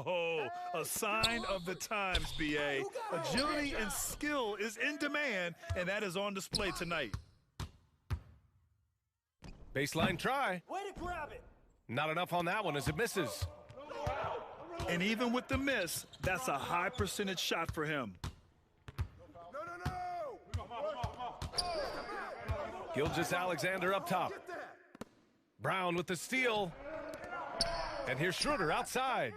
Oh, a sign of the times, B.A. Agility and skill is in demand, and that is on display tonight. Baseline try. Way to grab it. Not enough on that one as it misses. And even with the miss, that's a high percentage shot for him. Gilgeous-Alexander up top. Brown with the steal. And here's Schroeder outside.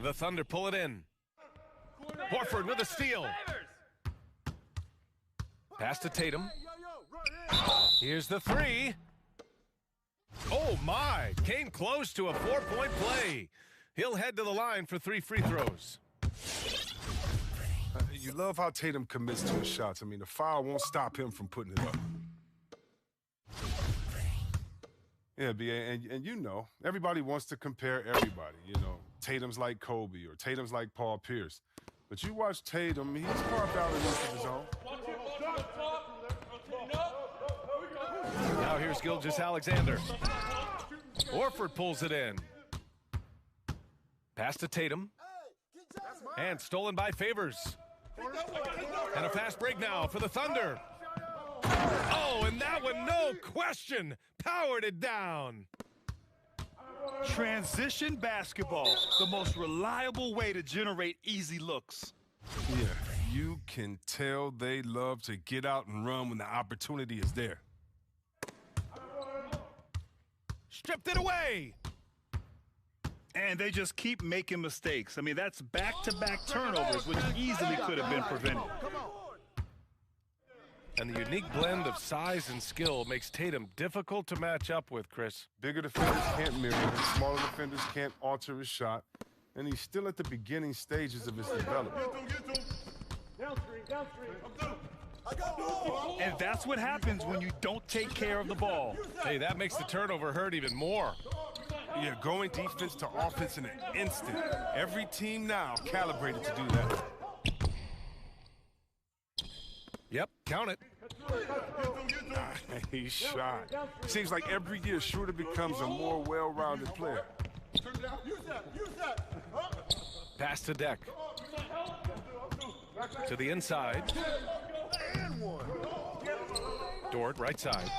The Thunder pull it in. Horford with a steal. Pass to Tatum. Here's the three. Oh my, came close to a 4-point play. He'll head to the line for 3 free throws. You love how Tatum commits to his shots. I mean, the foul won't stop him from putting it up. Yeah, B.A., and you know, everybody wants to compare everybody. You know, Tatum's like Kobe or Tatum's like Paul Pierce. But you watch Tatum, he's carved out an inch of his own. Now here's Gilgeous-Alexander. Horford pulls it in. Pass to Tatum. And stolen by Favors. And a fast break now for the Thunder. Oh, and that one, no question, powered it down. Transition basketball, the most reliable way to generate easy looks. Yeah, you can tell they love to get out and run when the opportunity is there. Stripped it away. And they just keep making mistakes. I mean, that's back-to-back turnovers, which easily could have been prevented. And the unique blend of size and skill makes Tatum difficult to match up with, Chris. Bigger defenders can't mirror him. Smaller defenders can't alter his shot. And he's still at the beginning stages of his development. And that's what happens when you don't take care of the ball. Hey, that makes the turnover hurt even more. Yeah, going defense to offense in an instant. Every team now calibrated to do that. Yep, count it. Nice shot. Seems like every year Schroeder becomes a more well-rounded player. Pass to Deck. To the inside. Dort, right side.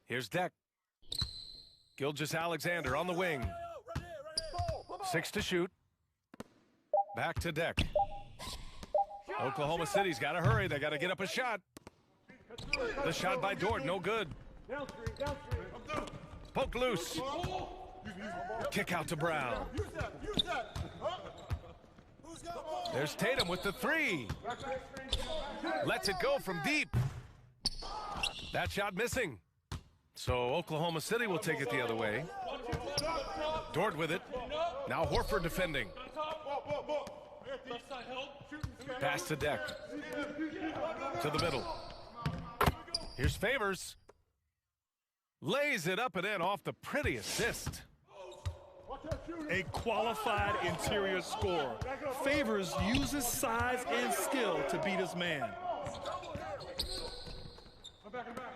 Here's Deck. Gilgeous-Alexander on the wing. 6 to shoot. Back to Deck. Oklahoma City's got to hurry. They got to get up a shot. The shot by Dort, no good. Poke loose. Kick out to Brown. There's Tatum with the three. Lets it go from deep. That shot missing. So Oklahoma City will take it the other way. Dort with it. Now Horford defending. Pass to Deck. To the middle. Here's Favors. Lays it up and in off the pretty assist. A qualified interior scorer. Favors uses size and skill to beat his man.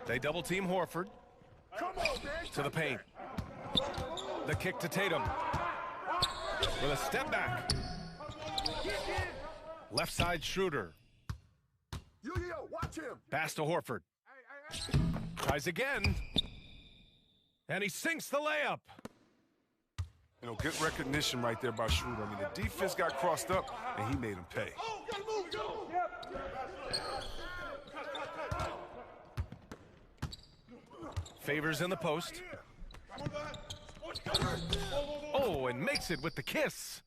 They double team Horford. To the paint. The kick to Tatum. With a step back. Left side Schroeder. Pass to Horford. Tries again. And he sinks the layup. You know, good recognition right there by Schroeder. I mean, the defense got crossed up, and he made him pay. Favors in the post. Oh, and makes it with the kiss.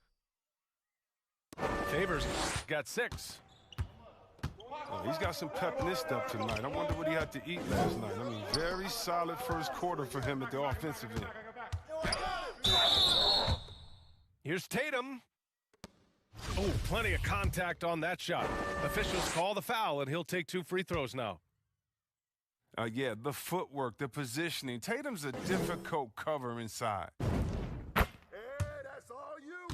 Favors got 6. Oh, he's got some pep in his step tonight. I wonder what he had to eat last night. I mean, very solid first quarter for him at the offensive end. Here's Tatum. Oh, plenty of contact on that shot. Officials call the foul, and he'll take 2 free throws now. Yeah, the footwork, the positioning. Tatum's a difficult cover inside.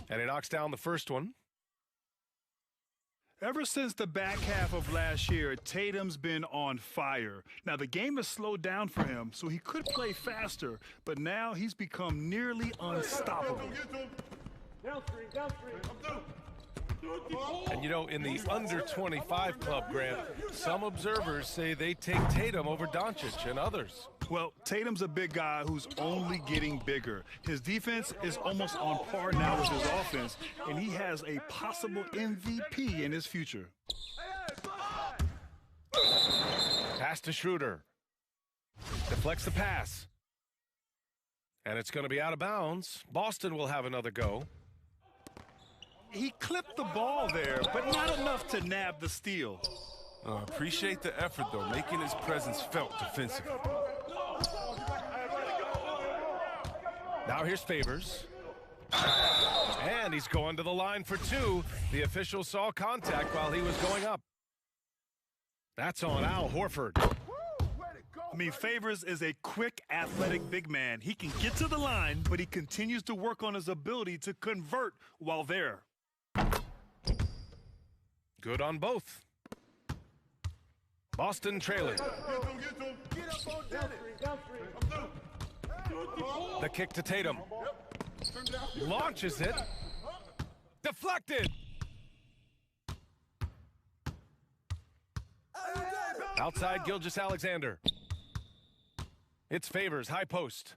And he knocks down the first one. Ever since the back half of last year, Tatum's been on fire. Now, the game has slowed down for him, so he could play faster, but now he's become nearly unstoppable. And you know, in the under 25 club, Grant, some observers say they take Tatum over Doncic and others. Well, Tatum's a big guy who's only getting bigger. His defense is almost on par now with his offense, and he has a possible MVP in his future. Pass to Schroeder. Deflects the pass. And it's going to be out of bounds. Boston will have another go. He clipped the ball there, but not enough to nab the steal. Appreciate the effort, though, making his presence felt defensively. Now here's Favors. And he's going to the line for two. The official saw contact while he was going up. That's on Al Horford. I mean, Favors is a quick, athletic big man. He can get to the line, but he continues to work on his ability to convert while there. Good on both. Boston trailing. The kick to Tatum. Launches it. Deflected. Outside Gilgeous-Alexander. It's Favors, high post.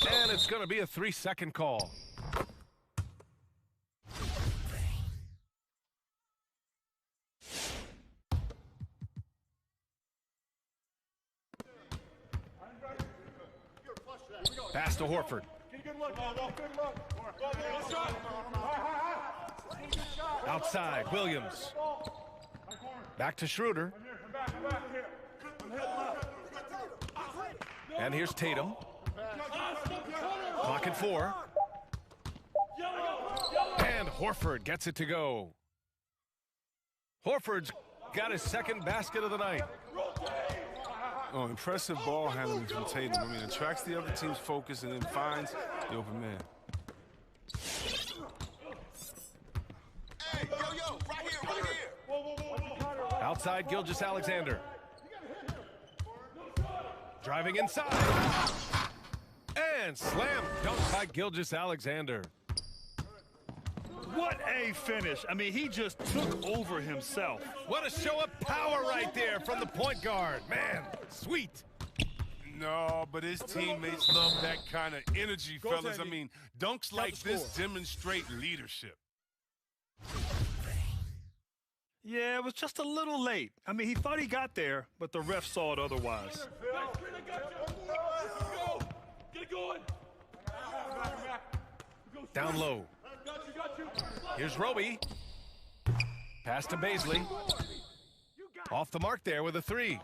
And it's going to be a 3-second call. Pass to Horford. Outside, Williams. Back to Schroeder. And here's Tatum. Clock at 4. And Horford gets it to go. Horford's got his second basket of the night. Oh, impressive ball handling from Tatum. I mean, attracts the other team's focus and then finds the open man. Hey, yo, right here. Outside Gilgeous-Alexander. Driving inside. And slam dunk by Gilgeous-Alexander. What a finish. I mean, he just took over himself. What a show of power right there from the point guard. Man, sweet. No, but his teammates love that kind of energy, fellas. I mean, dunks like this demonstrate leadership. Yeah, it was just a little late. I mean, he thought he got there, but the ref saw it otherwise. Down low. Here's Roby. Pass to Baisley. Off the mark there with a 3.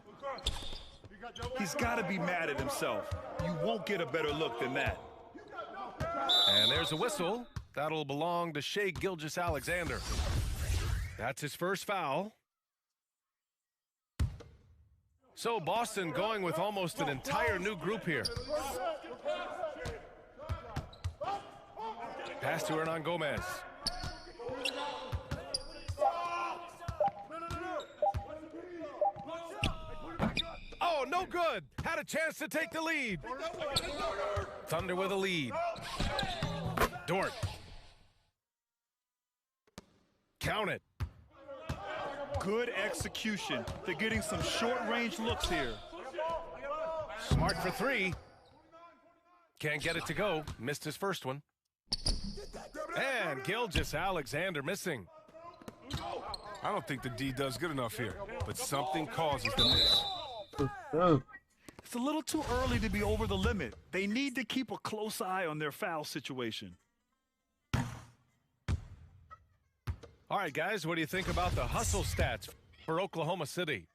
He's got to be mad at himself. You won't get a better look than that. And there's a whistle. That'll belong to Shai Gilgeous-Alexander. That's his first foul. So Boston going with almost an entire new group here. Pass to Hernan Gomez. Oh, no good. Had a chance to take the lead. Thunder with a lead. Dort. Count it. Good execution. They're getting some short-range looks here. Smart for 3. Can't get it to go. Missed his first one. And Gilgeous-Alexander missing. I don't think the D does good enough here, but something causes the miss. It's a little too early to be over the limit. They need to keep a close eye on their foul situation. All right, guys, what do you think about the hustle stats for Oklahoma City?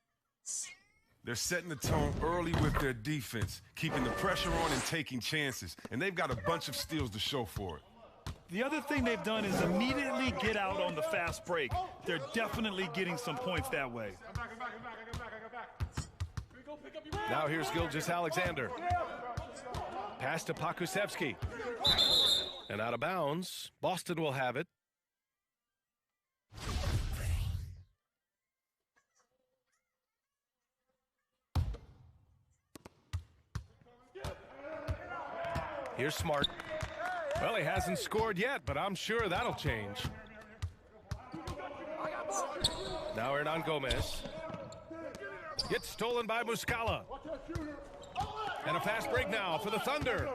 They're setting the tone early with their defense, keeping the pressure on and taking chances, and they've got a bunch of steals to show for it. The other thing they've done is immediately get out on the fast break. They're definitely getting some points that way. Now here's Gilgeous-Alexander. Pass to Pokusevski. And out of bounds. Boston will have it. Here's Smart. Well, he hasn't scored yet, but I'm sure that'll change. Now Hernan Gomez. Gets stolen by Muscala. And a fast break now for the Thunder.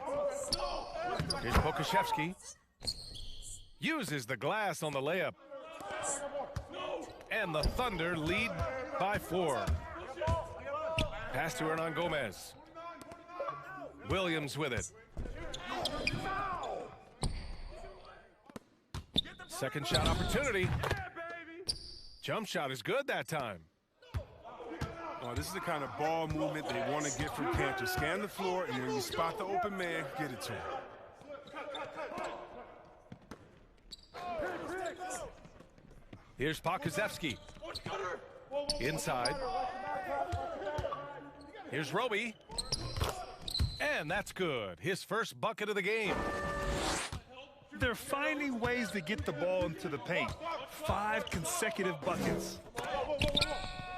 Here's Pokashevsky. Uses the glass on the layup. And the Thunder lead by 4. Pass to Hernan Gomez. Williams with it. Second shot opportunity. Jump shot is good that time. Oh, this is the kind of ball movement they want to get from Cantor. Scan the floor, and when you spot the open man, get it to him. Here's Pokazevsky. Inside. Here's Roby. And that's good. His first bucket of the game. They're finding ways to get the ball into the paint. 5 consecutive buckets.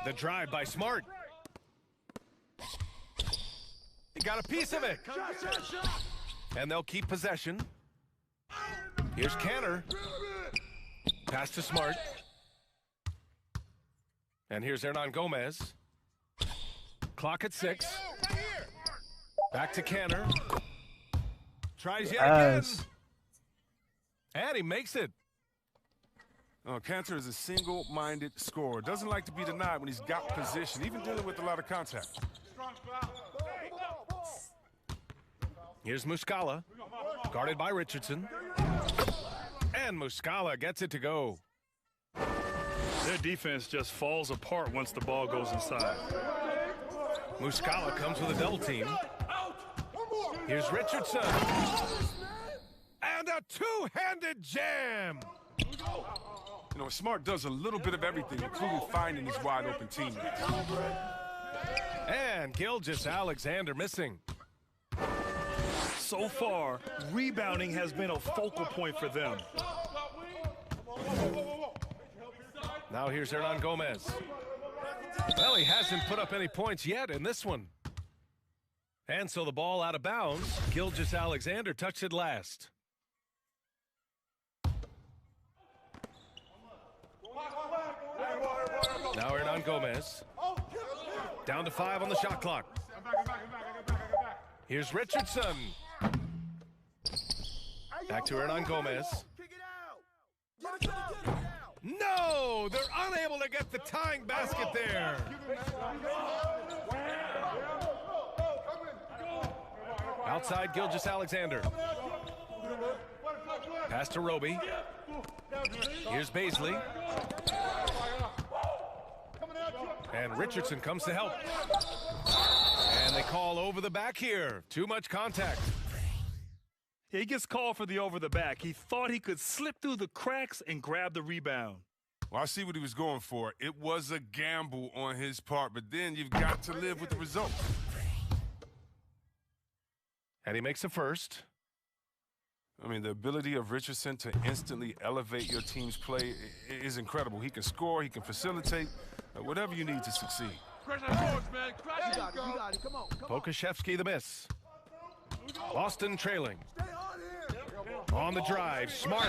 The drive by Smart. He got a piece of it. And they'll keep possession. Here's Cantor. Pass to Smart. And here's Hernan Gomez. Clock at 6. Back to Cantor. Tries yet again. And he makes it. Oh, Cantor is a single-minded scorer. Doesn't like to be denied when he's got position, even dealing with a lot of contact. Here's Muscala. Guarded by Richardson. And Muscala gets it to go. Their defense just falls apart once the ball goes inside. Muscala comes with a double team. Here's Richardson. And a two-handed jam. You know, Smart does a little bit of everything, including finding his wide-open teammates. And Gilgeous-Alexander missing. So far, rebounding has been a focal point for them. Now here's Hernan Gomez. Well, he hasn't put up any points yet in this one. And so the ball out of bounds. Gilgeous-Alexander touched it last. Now Hernan Gomez. Down to 5 on the shot clock. Here's Richardson. Back to Hernan Gomez. No! They're unable to get the tying basket there. Outside Gilgeous-Alexander. Pass to Roby. Here's Baisley. And Richardson comes to help. And they call over the back here. Too much contact. Yeah, he gets called for the over the back. He thought he could slip through the cracks and grab the rebound. Well, I see what he was going for. It was a gamble on his part, but then you've got to live with the result. And he makes a first. I mean, the ability of Richardson to instantly elevate your team's play is incredible. He can score, he can facilitate, whatever you need to succeed. Pokashevsky the miss. Boston trailing. On the drive, Smart.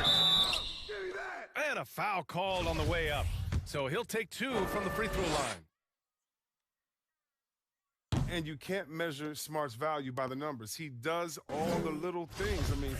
And a foul called on the way up. So he'll take 2 from the free throw line. And you can't measure Smart's value by the numbers. He does all the little things. I mean,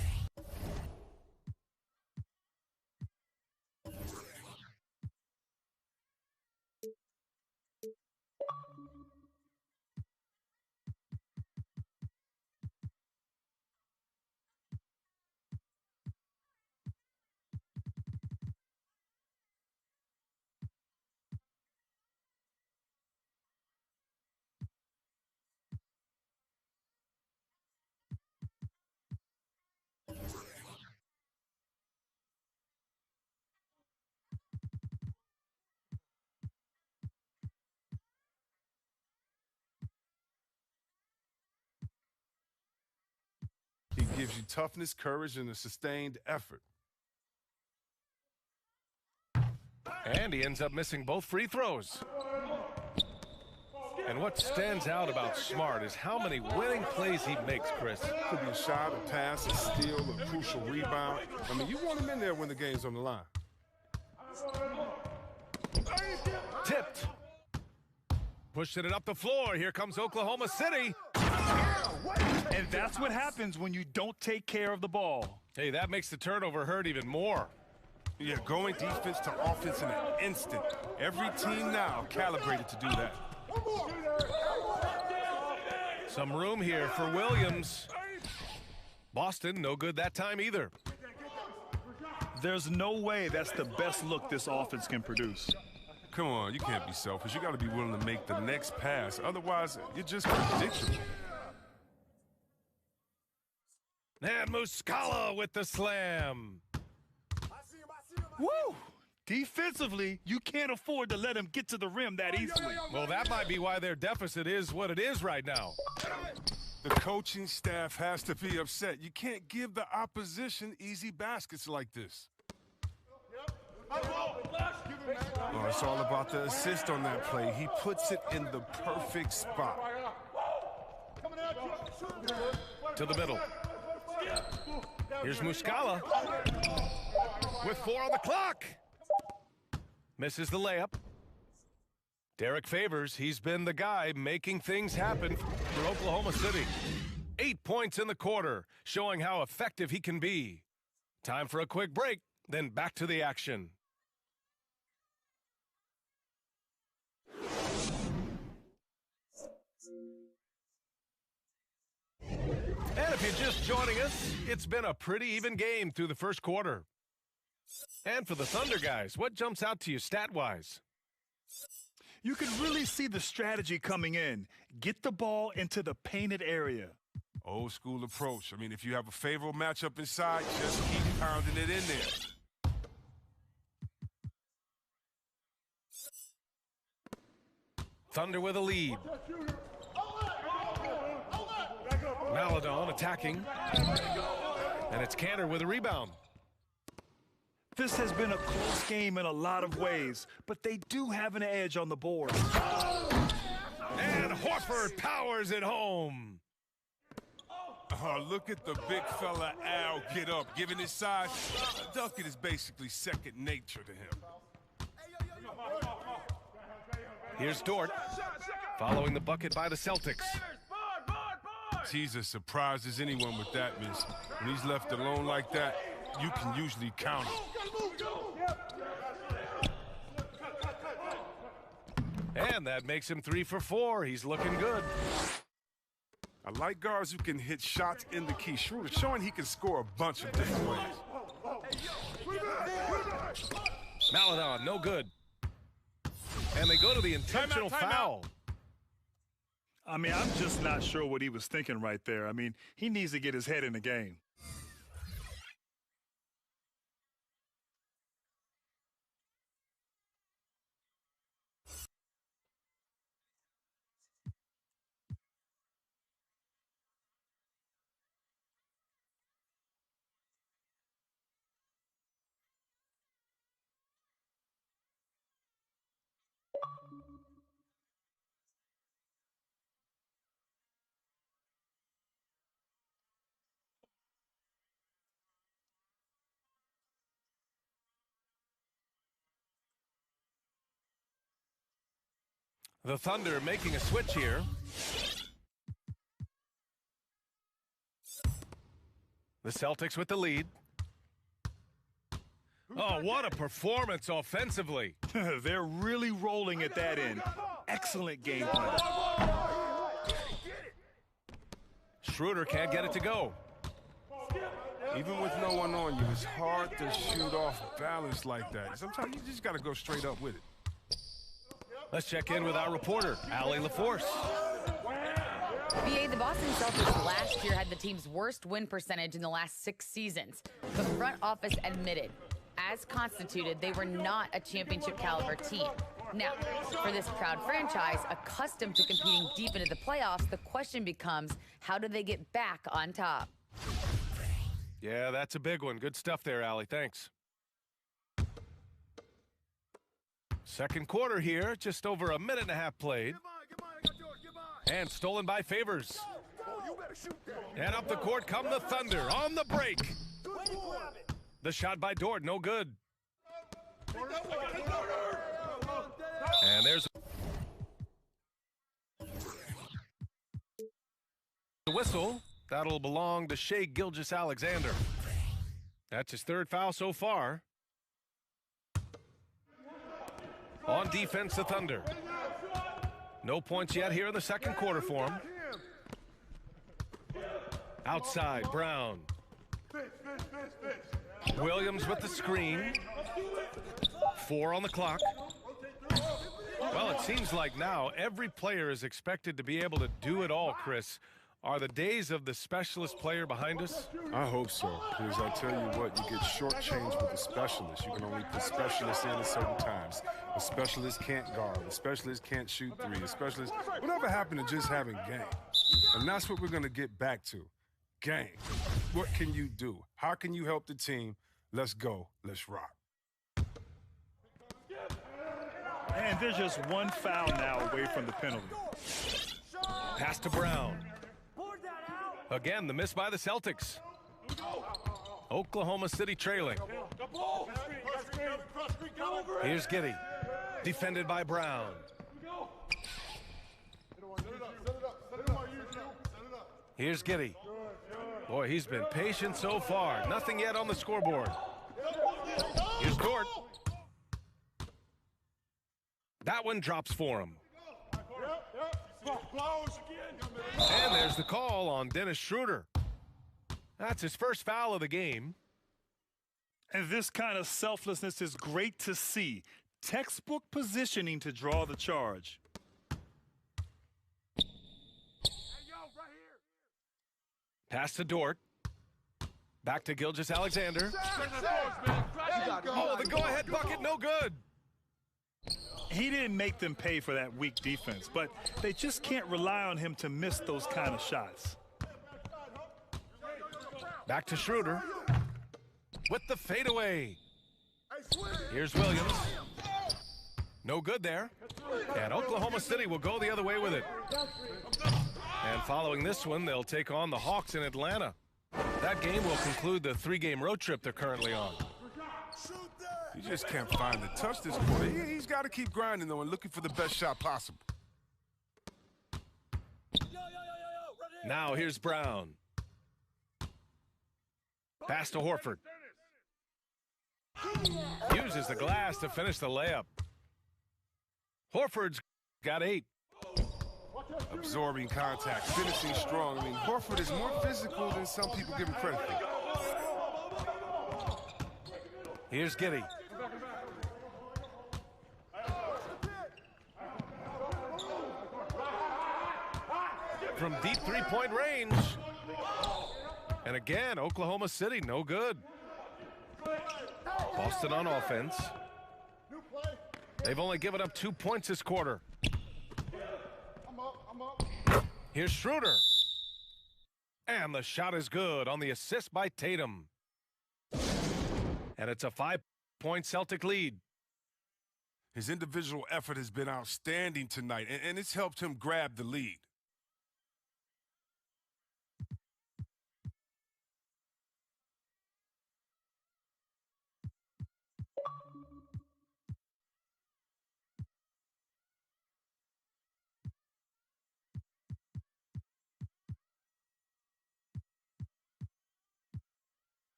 he gives you toughness, courage, and a sustained effort. And he ends up missing both free throws. And what stands out about Smart is how many winning plays he makes, Chris. Could be a shot, a pass, a steal, a crucial rebound. I mean, you want him in there when the game's on the line. Tipped. Pushing it up the floor. Here comes Oklahoma City. And that's what happens when you don't take care of the ball. Hey, that makes the turnover hurt even more. Yeah, going defense to offense in an instant. Every team now calibrated to do that. Some room here for Williams. Boston, no good that time either. There's no way that's the best look this offense can produce. Come on, you can't be selfish. You got to be willing to make the next pass. Otherwise, you're just predictable. And Muscala with the slam. Woo! Defensively, you can't afford to let him get to the rim that easily. Well, that might be why their deficit is what it is right now. The coaching staff has to be upset. You can't give the opposition easy baskets like this. Oh, it's all about the assist on that play. He puts it in the perfect spot. To the middle. Here's Muscala. With 4 on the clock. Misses the layup. Derek Favors, he's been the guy making things happen for Oklahoma City. 8 points in the quarter, showing how effective he can be. Time for a quick break, then back to the action. And if you're just joining us, it's been a pretty even game through the first quarter. And for the Thunder guys, what jumps out to you stat-wise? You can really see the strategy coming in. Get the ball into the painted area. Old school approach. I mean, if you have a favorable matchup inside, just keep pounding it in there. Thunder with a lead. Maladon attacking. And it's Cantor with a rebound. This has been a close game in a lot of ways, but they do have an edge on the board. And Horford powers it home. Oh, look at the big fella Al get up. Given his size, dunking is basically second nature to him. Here's Dort, following the bucket by the Celtics. Jesus surprises anyone with that miss. When he's left alone like that, you can usually count him. And that makes him 3 for 4. He's looking good. I like guards who can hit shots in the key. Schroeder showing he can score a bunch of different ways. Maladon, no good. And they go to the intentional foul. I mean, I'm just not sure what he was thinking right there. I mean, he needs to get his head in the game. The Thunder making a switch here. The Celtics with the lead. Oh, what a performance offensively. They're really rolling at that end. Excellent game plan. Schroeder can't get it to go. Even with no one on you, it's hard to shoot off balance like that. Sometimes you just got to go straight up with it. Let's check in with our reporter, Allie LaForce. BA, the Boston Celtics last year had the team's worst win percentage in the last 6 seasons. The front office admitted, as constituted, they were not a championship caliber team. Now, for this proud franchise, accustomed to competing deep into the playoffs, the question becomes, how do they get back on top? Yeah, that's a big one. Good stuff there, Allie. Thanks. Second quarter here, just over a minute and a half played. And stolen by Favors. And up the court come the Thunder on the break. The shot by Dort, no good. And there's the whistle. That'll belong to Shai Gilgeous-Alexander. That's his third foul so far. On defense, the Thunder. No points yet here in the second quarter for him. Outside, Brown. Williams with the screen. 4 on the clock. Well, it seems like now every player is expected to be able to do it all, Chris. Are the days of the specialist player behind us? I hope so, because I tell you what, you get shortchanged with a specialist. You can only put specialists in at certain times. A specialist can't guard. A specialist can't shoot three. A specialist, whatever happened to just having game? And that's what we're going to get back to. Game. What can you do? How can you help the team? Let's go. Let's rock. And there's just one foul now away from the penalty. Pass to Brown. Again, the miss by the Celtics. Oklahoma City trailing. Here's Giddey. Defended by Brown. Here's Giddey. Boy, he's been patient so far. Nothing yet on the scoreboard. Here's Dort. That one drops for him. And there's the call on Dennis Schroeder. That's his first foul of the game. And this kind of selflessness is great to see. Textbook positioning to draw the charge. Pass to Dort. Back to Gilgeous-Alexander. Oh, the go-ahead bucket, no good. He didn't make them pay for that weak defense, but they just can't rely on him to miss those kind of shots. Back to Schroeder with the fadeaway. Here's Williams. No good there. And Oklahoma City will go the other way with it. And following this one, they'll take on the Hawks in Atlanta. That game will conclude the 3-game road trip they're currently on. You just can't find the touch this quarter. He's got to keep grinding, though, and looking for the best shot possible. Now here's Brown. Pass to Horford. Uses the glass to finish the layup. Horford's got 8. Absorbing contact, finishing strong. I mean, Horford is more physical than some people give him credit for. Here's Giddey. From deep three-point range. And again, Oklahoma City, no good. Boston on offense. They've only given up 2 points this quarter. Here's Schroeder. And the shot is good on the assist by Tatum. And it's a 5-point Celtic lead. His individual effort has been outstanding tonight, and it's helped him grab the lead.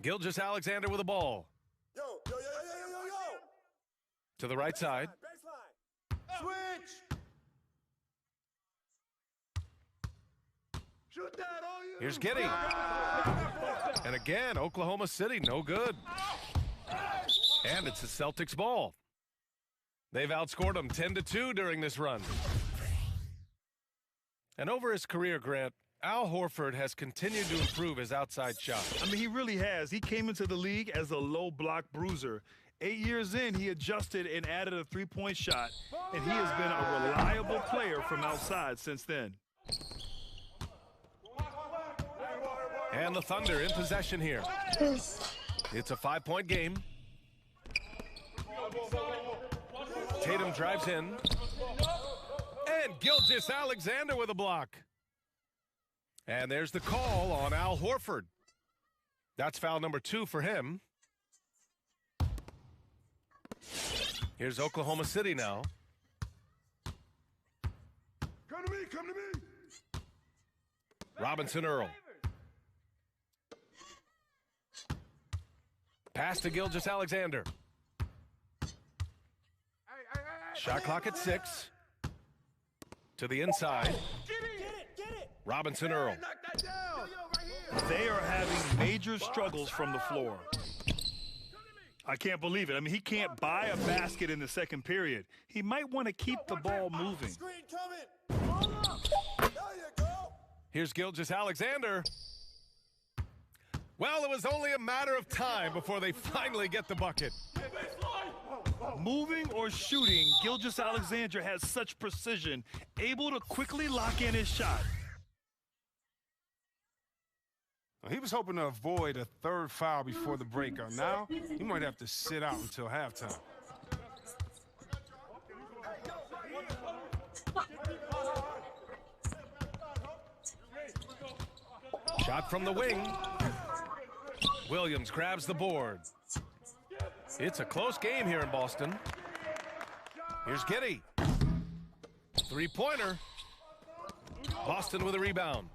Gilgeous-Alexander with the ball. Yo. To the right side. Baseline. Switch. Shoot that on you. Here's Giddey. And again, Oklahoma City, no good. And it's the Celtics ball. They've outscored them 10-2 during this run. And over his career, Grant, Al Horford has continued to improve his outside shot. I mean, he really has. He came into the league as a low block bruiser. 8 years in, he adjusted and added a three-point shot, and he has been a reliable player from outside since then. And the Thunder in possession here. It's a 5-point game. Tatum drives in. And Gilgeous-Alexander with a block. And there's the call on Al Horford. That's foul number 2 for him. Here's Oklahoma City now. Come to me, come to me. Robinson Earl. Pass to Gilgeous-Alexander. Shot clock at 6. To the inside. Get it. Robinson Earl. Knock that down. They are having major struggles from the floor. I can't believe it. I mean, he can't buy a basket in the second period. He might want to keep the ball moving. Screen coming. There you go. Here's Gilgeous-Alexander. Well, it was only a matter of time before they finally get the bucket. Moving or shooting, Gilgeous-Alexander has such precision, able to quickly lock in his shot. He was hoping to avoid a third foul before the breakout. Now, he might have to sit out until halftime. Shot from the wing. Williams grabs the board. It's a close game here in Boston. Here's Giddey. Three-pointer. Boston with a rebound.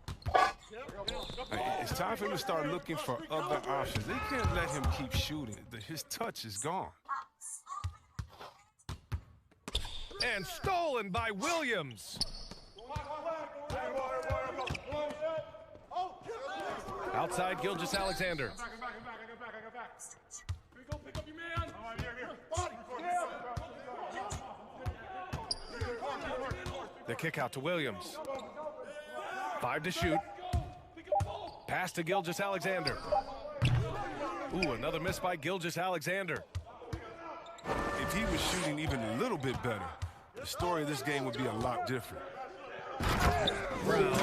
It's time for him to start looking for other options. They can't let him keep shooting. His touch is gone. And stolen by Williams. Outside Gilgeous-Alexander. The kick out to Williams. 5 to shoot. Pass to Gilgeous-Alexander. Ooh, another miss by Gilgeous-Alexander. If he was shooting even a little bit better, the story of this game would be a lot different. Brown.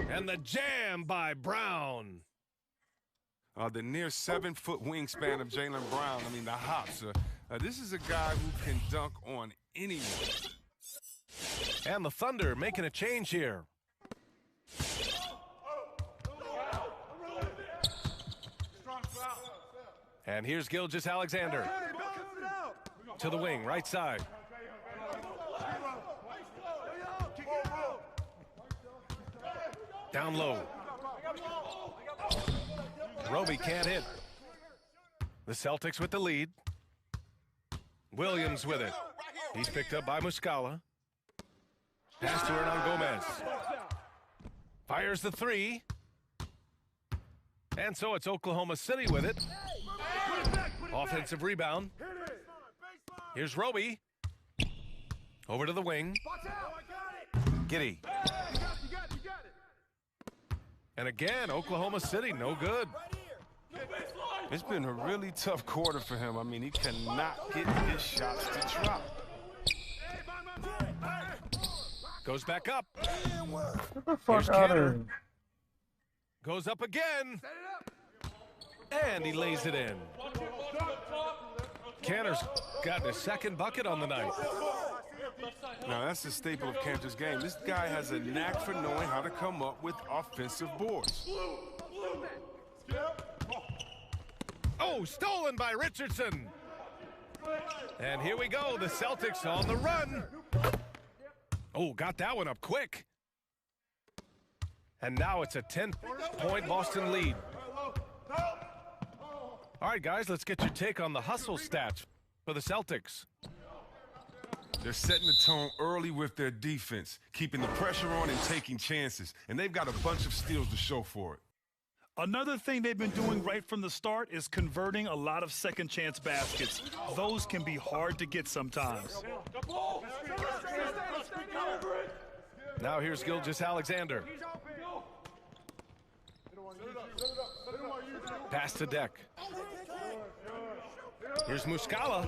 And the jam by Brown. The near 7-foot wingspan of Jaylen Brown. I mean, the hops. This is a guy who can dunk on anyone. And the Thunder making a change here. And here's Gilgeous-Alexander. To the wing, right side. Down low. Roby can't hit. The Celtics with the lead. Williams with it. He's picked up by Muscala. Pass to Hernan Gomez. Fires the 3. And so it's Oklahoma City with it. Offensive rebound. Here's Roby. Over to the wing. Giddey. And again, Oklahoma City, no good. It's been a really tough quarter for him. I mean, he cannot get his shots to drop. Goes back up. Get the fuck Here's out of Canner. here. Goes up again. And he lays it in. Canner's gotten his second bucket on the night. Now, that's the staple of Cantor's game. This guy has a knack for knowing how to come up with offensive boards. Oh, stolen by Richardson. And here we go. The Celtics on the run. Oh, got that one up quick. And now it's a 10-point Boston lead. All right, guys, let's get your take on the hustle stats for the Celtics. They're setting the tone early with their defense, keeping the pressure on and taking chances. And they've got a bunch of steals to show for it. Another thing they've been doing right from the start is converting a lot of second chance baskets. Those can be hard to get sometimes. Now here's Gilgeous-Alexander. Pass to Deck. Here's Muscala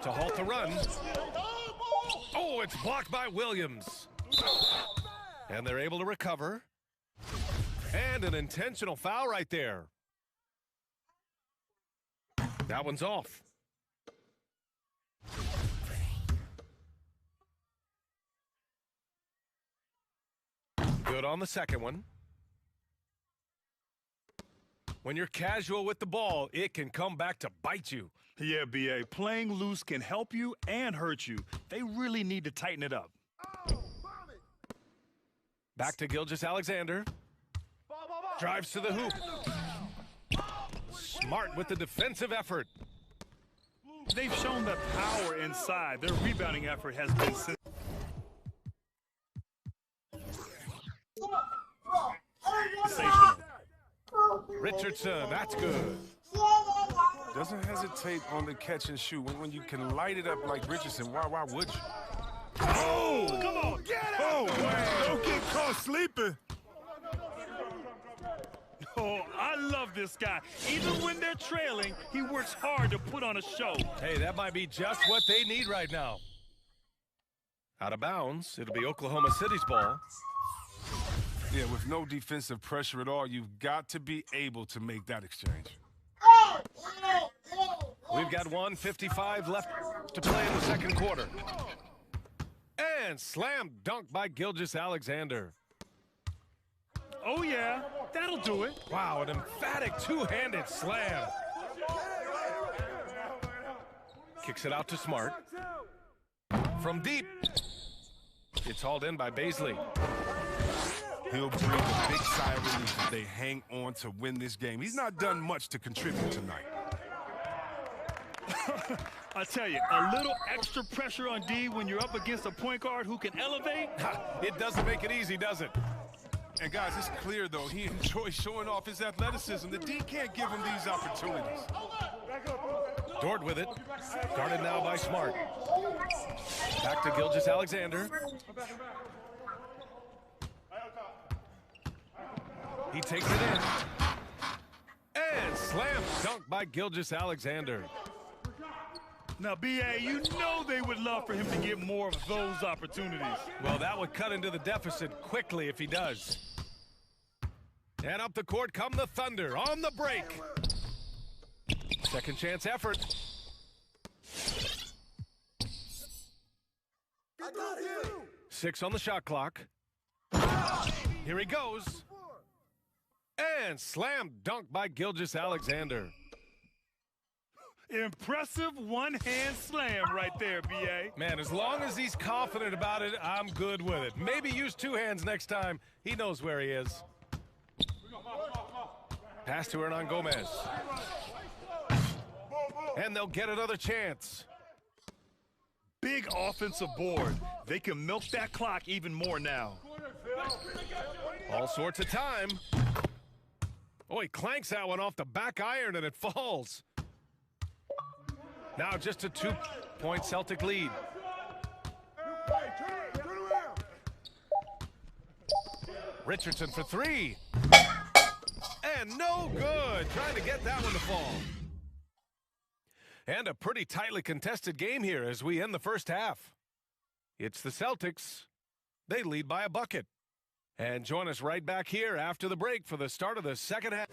to halt the run. Oh, it's blocked by Williams. And they're able to recover. And an intentional foul right there. That one's off. Good on the second one. When you're casual with the ball, it can come back to bite you. Yeah, B.A., playing loose can help you and hurt you. They really need to tighten it up. Back to Gilgeous-Alexander. Drives to the hoop. Smart with the defensive effort. They've shown that power inside. Their rebounding effort has been sensational. Richardson, that's good. Doesn't hesitate on the catch and shoot. When you can light it up like Richardson, why would you? Oh, come on, get out! Oh, man, don't get caught sleeping. Oh, I love this guy. Even when they're trailing, he works hard to put on a show. Hey, that might be just what they need right now. Out of bounds, it'll be Oklahoma City's ball. Yeah, with no defensive pressure at all, you've got to be able to make that exchange. We've got 1:55 left to play in the second quarter. And slam dunk by Gilgeous-Alexander. Oh, yeah, that'll do it. Wow, an emphatic two-handed slam. Kicks it out to Smart. From deep. It's hauled in by Baisley. He'll breathe a big sigh of relief if they hang on to win this game. He's not done much to contribute tonight. I tell you, a little extra pressure on D when you're up against a point guard who can elevate. It doesn't make it easy, does it? And guys, it's clear, though, he enjoys showing off his athleticism. The D can't give him these opportunities. Dort with it. Guarded now by Smart. Back to Gilgeous-Alexander. He takes it in. And slam dunk by Gilgeous-Alexander. Now, B.A., you know they would love for him to get more of those opportunities. Well, that would cut into the deficit quickly if he does. And up the court come the Thunder on the break. Second chance effort. I got him. 6 on the shot clock. Here he goes. And slam dunk by Gilgeous-Alexander. Impressive one-hand slam right there, B.A. Man, as long as he's confident about it, I'm good with it. Maybe use 2 hands next time. He knows where he is. Pass to Hernan Gomez. And they'll get another chance. Big offensive board. They can milk that clock even more now. All sorts of time. Oh, he clanks that one off the back iron and it falls. Now just a 2-point Celtic lead. Richardson for 3. And no good. Trying to get that one to fall. And a pretty tightly contested game here as we end the first half. It's the Celtics. They lead by a bucket. And join us right back here after the break for the start of the second half.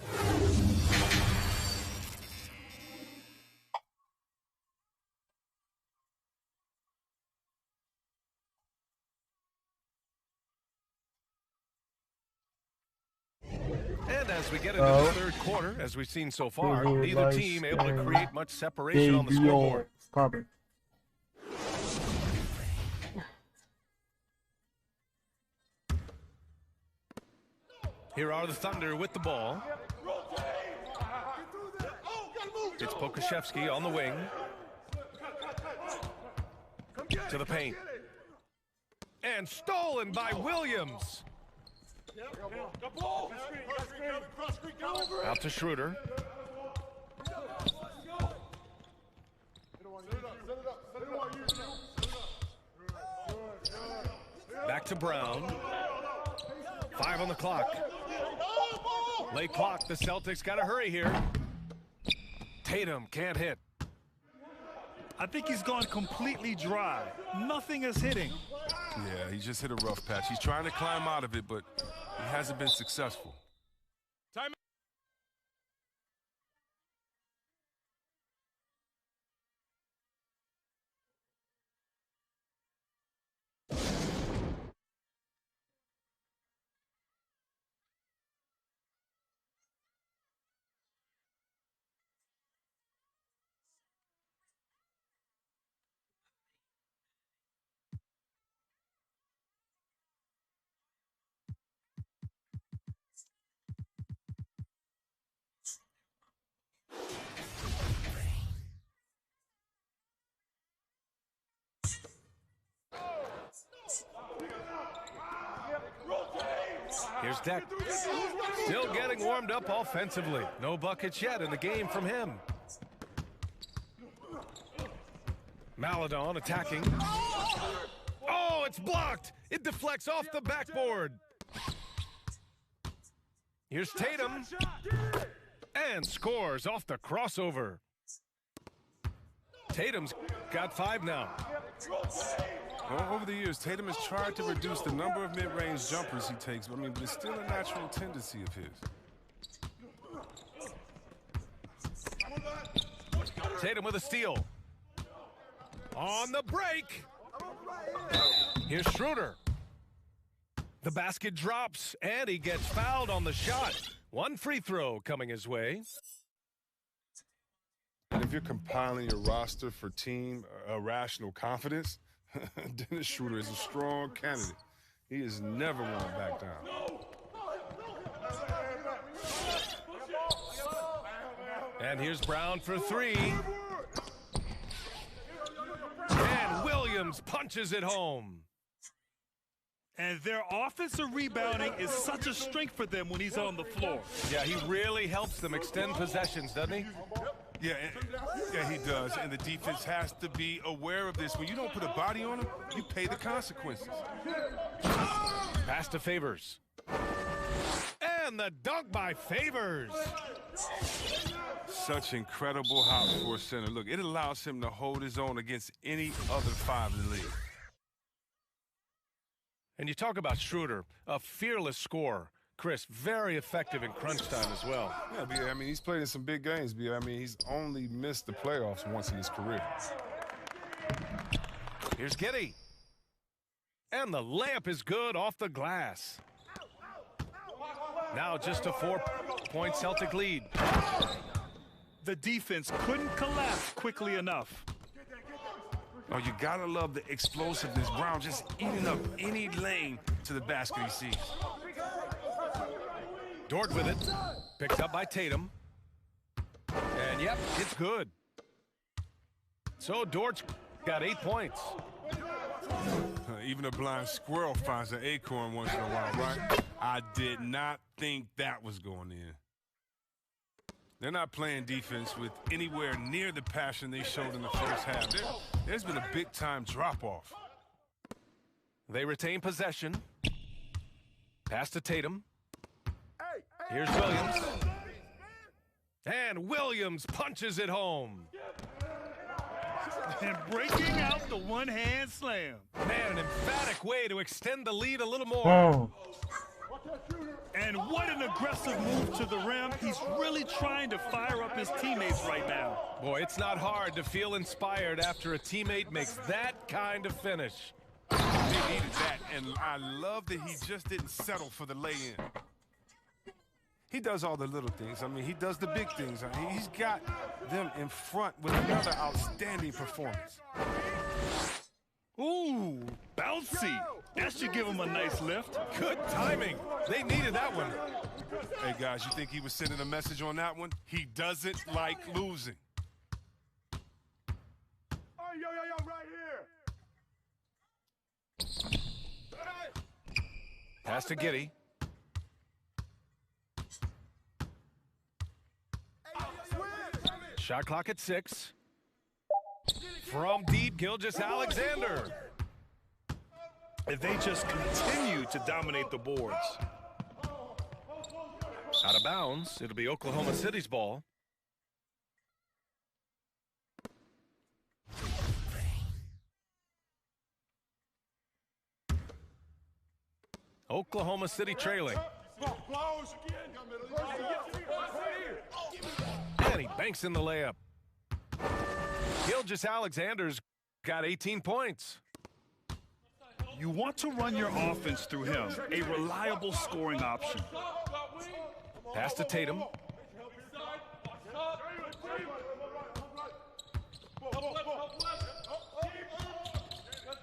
And as we get into the third quarter, as we've seen so far, neither team able to create much separation on the scoreboard. Probably. Here are the Thunder with the ball. It's Pokashevsky on the wing. To the paint. And stolen by Williams. Out to Schroeder. Back to Brown. 5 on the clock. Late clock. The Celtics got to hurry here. Tatum can't hit. I think he's gone completely dry. Nothing is hitting. Yeah, he just hit a rough patch. He's trying to climb out of it, but he hasn't been successful. Time. Here's Deck. Still getting warmed up offensively. No buckets yet in the game from him. Maladon attacking. Oh, it's blocked. It deflects off the backboard. Here's Tatum. And scores off the crossover. Tatum's got 5 now. Well, over the years, Tatum has tried to reduce the number of mid-range jumpers he takes, but it's still a natural tendency of his. Tatum with a steal. On the break. Here's Schroeder. The basket drops, and he gets fouled on the shot. 1 free throw coming his way. And if you're compiling your roster for team irrational confidence, Dennis Schroeder is a strong candidate. He is never going to back down. And here's Brown for 3. And Williams punches it home. And their offensive rebounding is such a strength for them when he's on the floor. Yeah, he really helps them extend possessions, doesn't he? Yeah, he does. And the defense has to be aware of this. When you don't put a body on him, you pay the consequences. Pass to Favors. And the dunk by Favors. Such incredible hop for a center. Look, it allows him to hold his own against any other 5 in the league. And you talk about Schroeder, a fearless scorer. Chris, very effective in crunch time as well. Yeah, B, I mean, he's played in some big games, B. I mean, he's only missed the playoffs once in his career. Here's Giddey. And the layup is good off the glass. Now just a 4-point Celtic lead. The defense couldn't collapse quickly enough. Oh, you gotta love the explosiveness. Brown just eating up any lane to the basket he sees. Dort with it. Picked up by Tatum. And yep, it's good. So Dort's got 8 points. Even a blind squirrel finds an acorn once in a while, right? I did not think that was going in. They're not playing defense with anywhere near the passion they showed in the first half. There's been a big-time drop-off. They retain possession. Pass to Tatum. Here's Williams. And Williams punches it home. And breaking out the one-hand slam. Man, an emphatic way to extend the lead a little more. Oh. And what an aggressive move to the rim. He's really trying to fire up his teammates right now. Boy, it's not hard to feel inspired after a teammate makes that kind of finish. They needed that, and I love that he just didn't settle for the lay-in. He does all the little things. I mean, he does the big things. I mean, he's got them in front with another outstanding performance. Ooh, bouncy. That should give him a nice lift. Good timing. They needed that one. Hey, guys, you think he was sending a message on that one? He doesn't like losing. Right here. Pass to Giddey. Shot clock at 6. From deep, Gilgeous-Alexander. And they just continue to dominate the boards. Out of bounds. It'll be Oklahoma City's ball. Oklahoma City trailing. And he banks in the layup. Gilgeous-Alexander's got 18 points. You want to run your offense through him, a reliable scoring option. Pass to Tatum.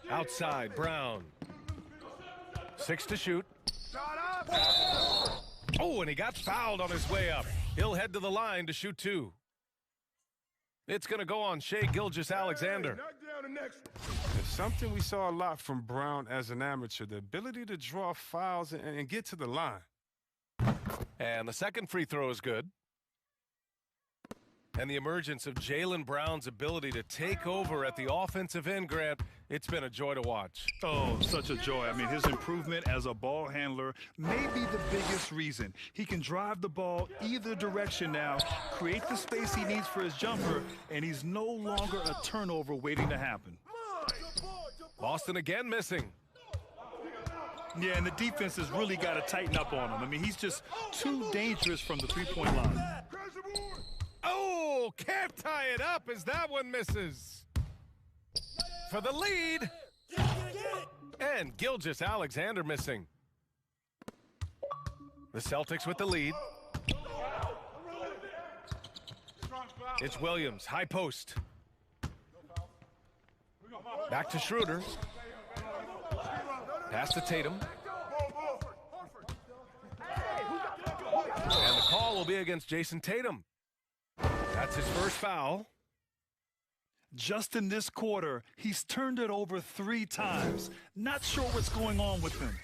Outside, Brown. 6 to shoot. Oh, and he got fouled on his way up. He'll head to the line to shoot 2. It's going to go on Shai Gilgeous-Alexander. It's something we saw a lot from Brown as an amateur, the ability to draw fouls and get to the line. And the second free throw is good. And the emergence of Jaylen Brown's ability to take over at the offensive end, Grant, it's been a joy to watch. Oh, such a joy. I mean, his improvement as a ball handler may be the biggest reason. He can drive the ball either direction now, create the space he needs for his jumper, and he's no longer a turnover waiting to happen. Boston again missing. Yeah, and the defense has really got to tighten up on him. I mean, he's just too dangerous from the three-point line. Oh, can't tie it up as that one misses. For the lead. And Gilgeous-Alexander missing. The Celtics with the lead. It's Williams, high post. Back to Schroeder. Pass to Tatum. And the call will be against Jason Tatum. That's his first foul. Just in this quarter, he's turned it over 3 times. Not sure what's going on with him.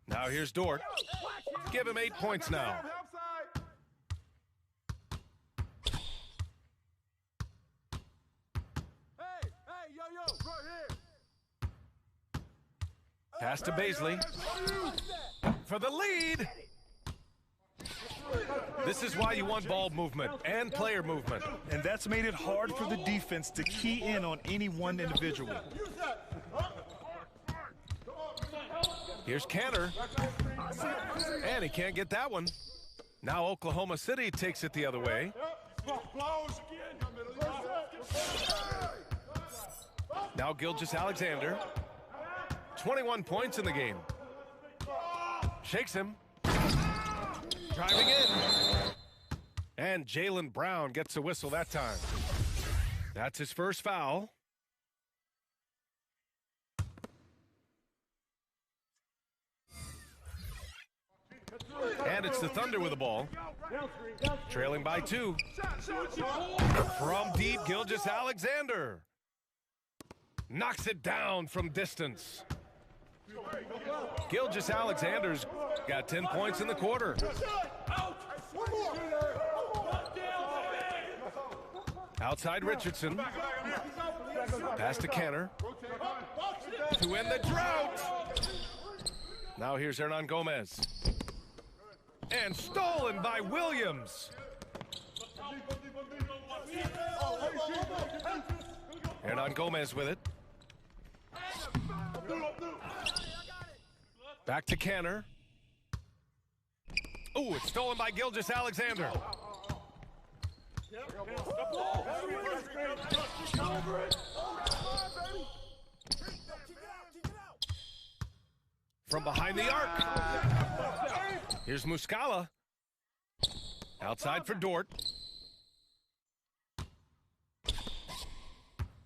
Now here's Dort. Give him 8 points now. Pass to Baisley. For the lead. This is why you want ball movement and player movement. And that's made it hard for the defense to key in on any one individual. Here's Cantor. And he can't get that one. Now Oklahoma City takes it the other way. Now Gilgeous-Alexander. 21 points in the game. Shakes him. Driving in. And Jaylen Brown gets a whistle that time. That's his first foul. And it's the Thunder with the ball. Trailing by 2. From deep, Gilgeous-Alexander. Knocks it down from distance. Gilgeous-Alexander's got 10 points in the quarter. Outside Richardson. Pass to Cantor. To end the drought. Now here's Hernan Gomez. And stolen by Williams. Hernan Gomez with it. Back to Cantor. Oh, it's stolen by Gilgeous-Alexander. From behind the arc. Here's Muscala. Outside for Dort.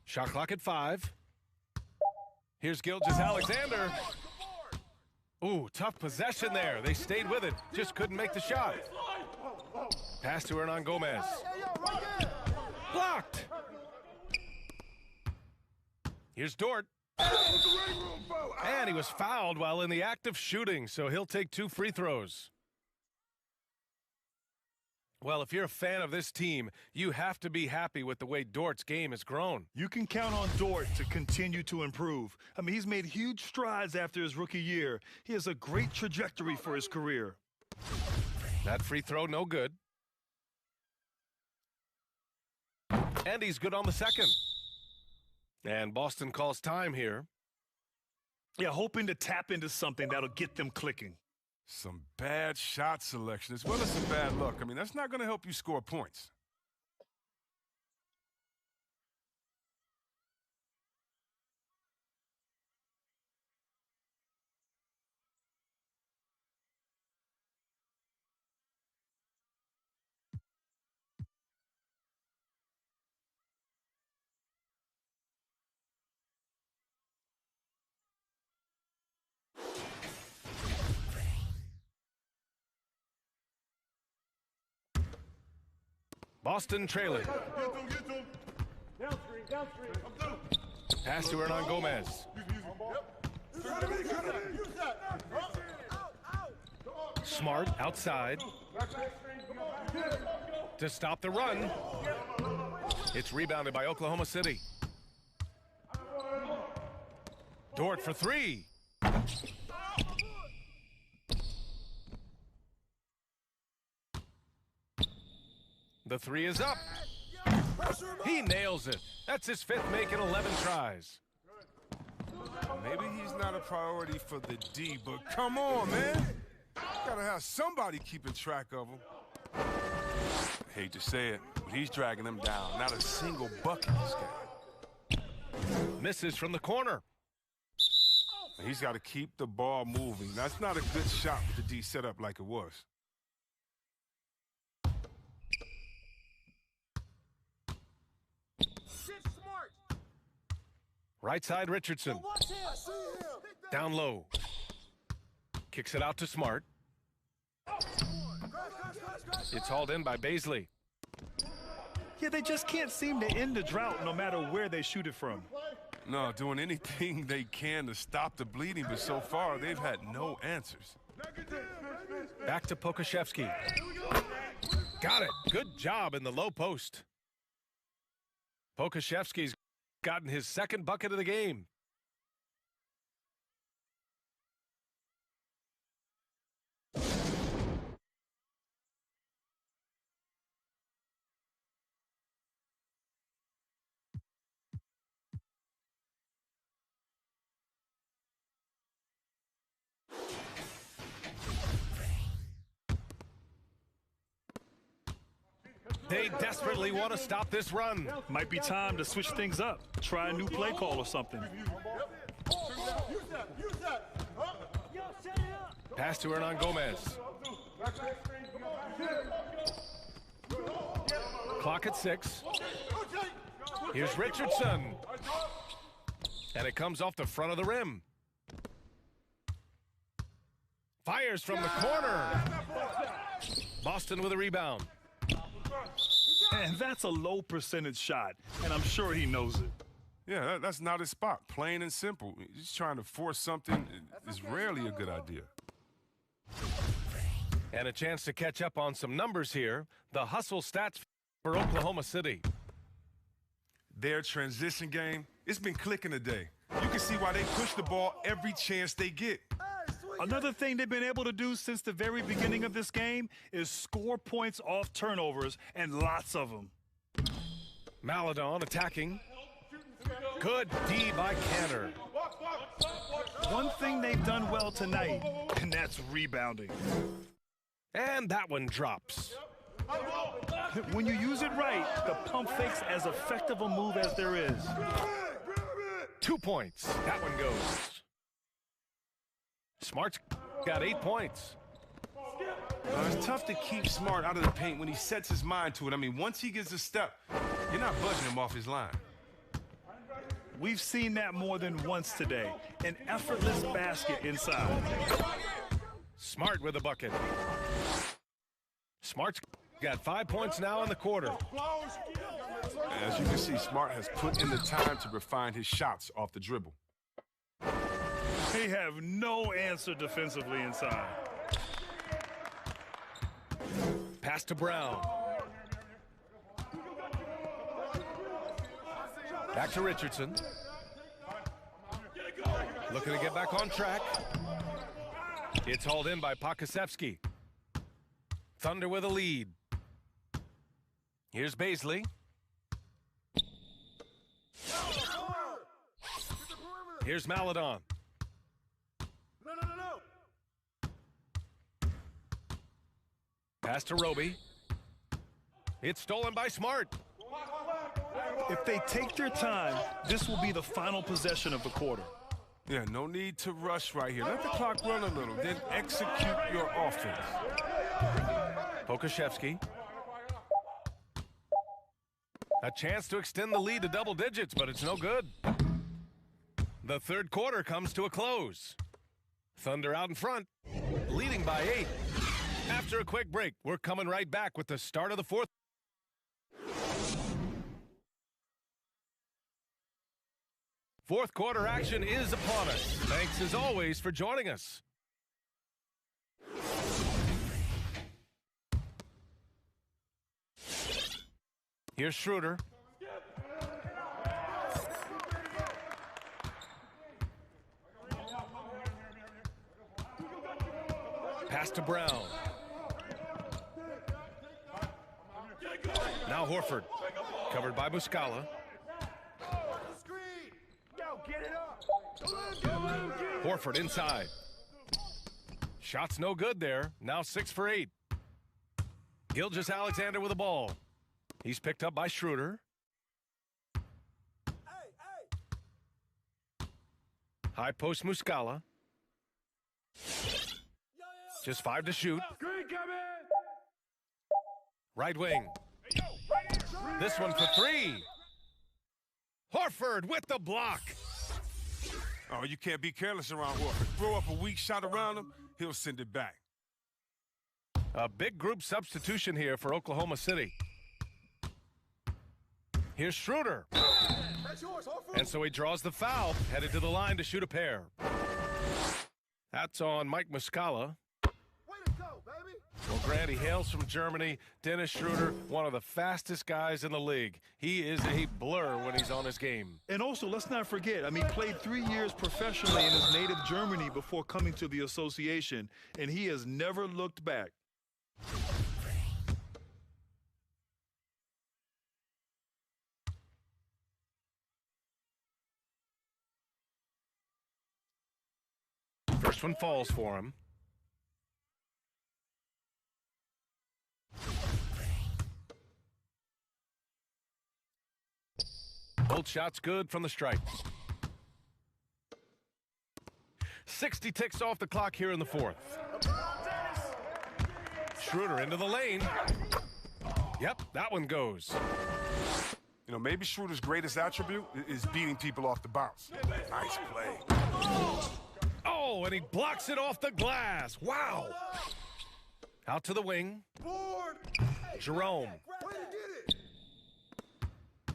Shot clock at 5. Here's Gilgeous-Alexander. Ooh, tough possession there. They stayed with it. Just couldn't make the shot. Pass to Hernan Gomez. Blocked. Here's Dort. And he was fouled while in the act of shooting, so he'll take 2 free throws. Well, if you're a fan of this team, you have to be happy with the way Dort's game has grown. You can count on Dort to continue to improve. I mean, he's made huge strides after his rookie year. He has a great trajectory for his career. That free throw, no good. And he's good on the second. And Boston calls time here. Yeah, hoping to tap into something that'll get them clicking. Some bad shot selection as well as some bad luck. I mean, that's not going to help you score points. Boston trailing. Pass to Hernan Gomez. Smart outside to stop the run. It's rebounded by Oklahoma City. Dort for three. The three is up. He nails it. That's his fifth make in 11 tries. Maybe he's not a priority for the D, but come on, man. Gotta have somebody keeping track of him. Hate to say it, but he's dragging them down. Not a single bucket this game. Misses from the corner. He's got to keep the ball moving. That's not a good shot with the D set up like it was. Right side Richardson. Down low. Kicks it out to Smart. It's hauled in by Baisley. Yeah, they just can't seem to end the drought no matter where they shoot it from. No, doing anything they can to stop the bleeding, but so far they've had no answers. Back to Pokashevsky. Got it. Good job in the low post. Pokashevsky's gotten his second bucket of the game. They desperately want to stop this run. Might be time to switch things up. Try a new play call or something. Pass to Hernan Gomez. Clock at 6. Here's Richardson. And it comes off the front of the rim. Fires from the corner. Boston with a rebound. And that's a low percentage shot, and I'm sure he knows it. Yeah, that's not his spot. Plain and simple. Just trying to force something is rarely a good idea. And a chance to catch up on some numbers here. The hustle stats for Oklahoma City. Their transition game, it's been clicking today. You can see why they push the ball every chance they get. Another thing they've been able to do since the very beginning of this game is score points off turnovers, and lots of them. Maladon attacking. Good D by Canner. One thing they've done well tonight, and that's rebounding. And that one drops. When you use it right, the pump fake's as effective a move as there is. 2 points. That one goes. Smart's got 8 points. It's tough to keep Smart out of the paint when he sets his mind to it. I mean, once he gets a step, you're not budging him off his line. We've seen that more than once today. An effortless basket inside. Smart with a bucket. Smart's got 5 points now in the quarter. As you can see, Smart has put in the time to refine his shots off the dribble. They have no answer defensively inside. Pass to Brown. Back to Richardson. Looking to get back on track. It's hauled in by Pokasevsky. Thunder with a lead. Here's Baisley. Here's Maladon. No. Pass to Roby. It's stolen by Smart. If they take their time, this will be the final possession of the quarter. Yeah, no need to rush right here. Let the clock run a little, then execute your offense. Pokashevsky. A chance to extend the lead to double digits, but it's no good. The third quarter comes to a close. Thunder out in front, leading by 8. After a quick break, we're coming right back with the start of the fourth. Fourth quarter action is upon us. Thanks as always for joining us. Here's Schroeder. Pass to Brown. Now Horford. Covered by Muscala. Horford inside. Shot's no good there. Now 6 for 8. Gilgeous-Alexander with the ball. He's picked up by Schroeder. High post Muscala. Just 5 to shoot. Right wing. This one for 3. Horford with the block. Oh, you can't be careless around Horford. Throw up a weak shot around him, he'll send it back. A big group substitution here for Oklahoma City. Here's Schroeder. And so he draws the foul, headed to the line to shoot a pair. That's on Mike Muscala. Well, Grant, he hails from Germany. Dennis Schroeder, one of the fastest guys in the league. He is a blur when he's on his game. And also, let's not forget, played 3 years professionally in his native Germany before coming to the association, and he has never looked back. First one falls for him. Both shots good from the stripe. 60 ticks off the clock here in the fourth. Schroeder into the lane. Yep, that one goes. You know, maybe Schroeder's greatest attribute is beating people off the bounce. Nice play. Oh, and he blocks it off the glass. Wow. Out to the wing. Jerome.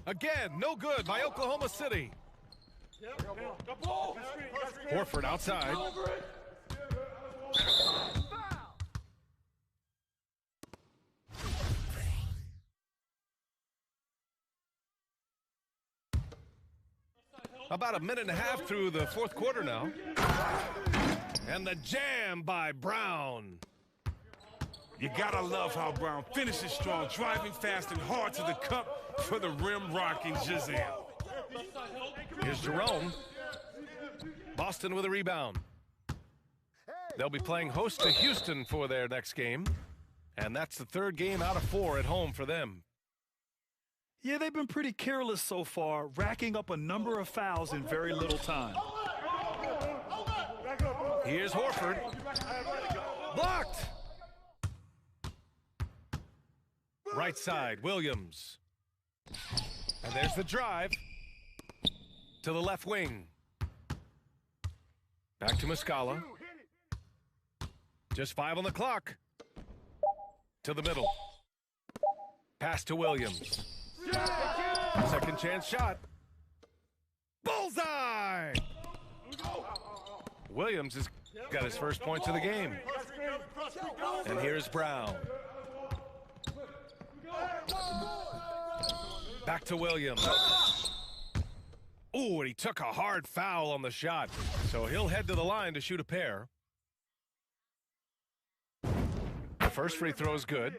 Again, no good by Oklahoma City. Horford outside. About a minute and a half through the fourth quarter now. And the jam by Brown. You gotta love how Brown finishes strong, driving fast and hard to the cup for the rim-rocking Giselle. Here's Jerome. Boston with a rebound. They'll be playing host to Houston for their next game. And that's the third game out of 4 at home for them. Yeah, they've been pretty careless so far, racking up a number of fouls in very little time. Here's Horford. Blocked. Right side, Williams. And there's the drive to the left wing. Back to Muscala. Just 5 on the clock. To the middle. Pass to Williams. Second chance shot. Bullseye! Williams has got his first points of the game. And here's Brown. Back to Williams. Ooh, and he took a hard foul on the shot. So he'll head to the line to shoot a pair. The first free throw is good.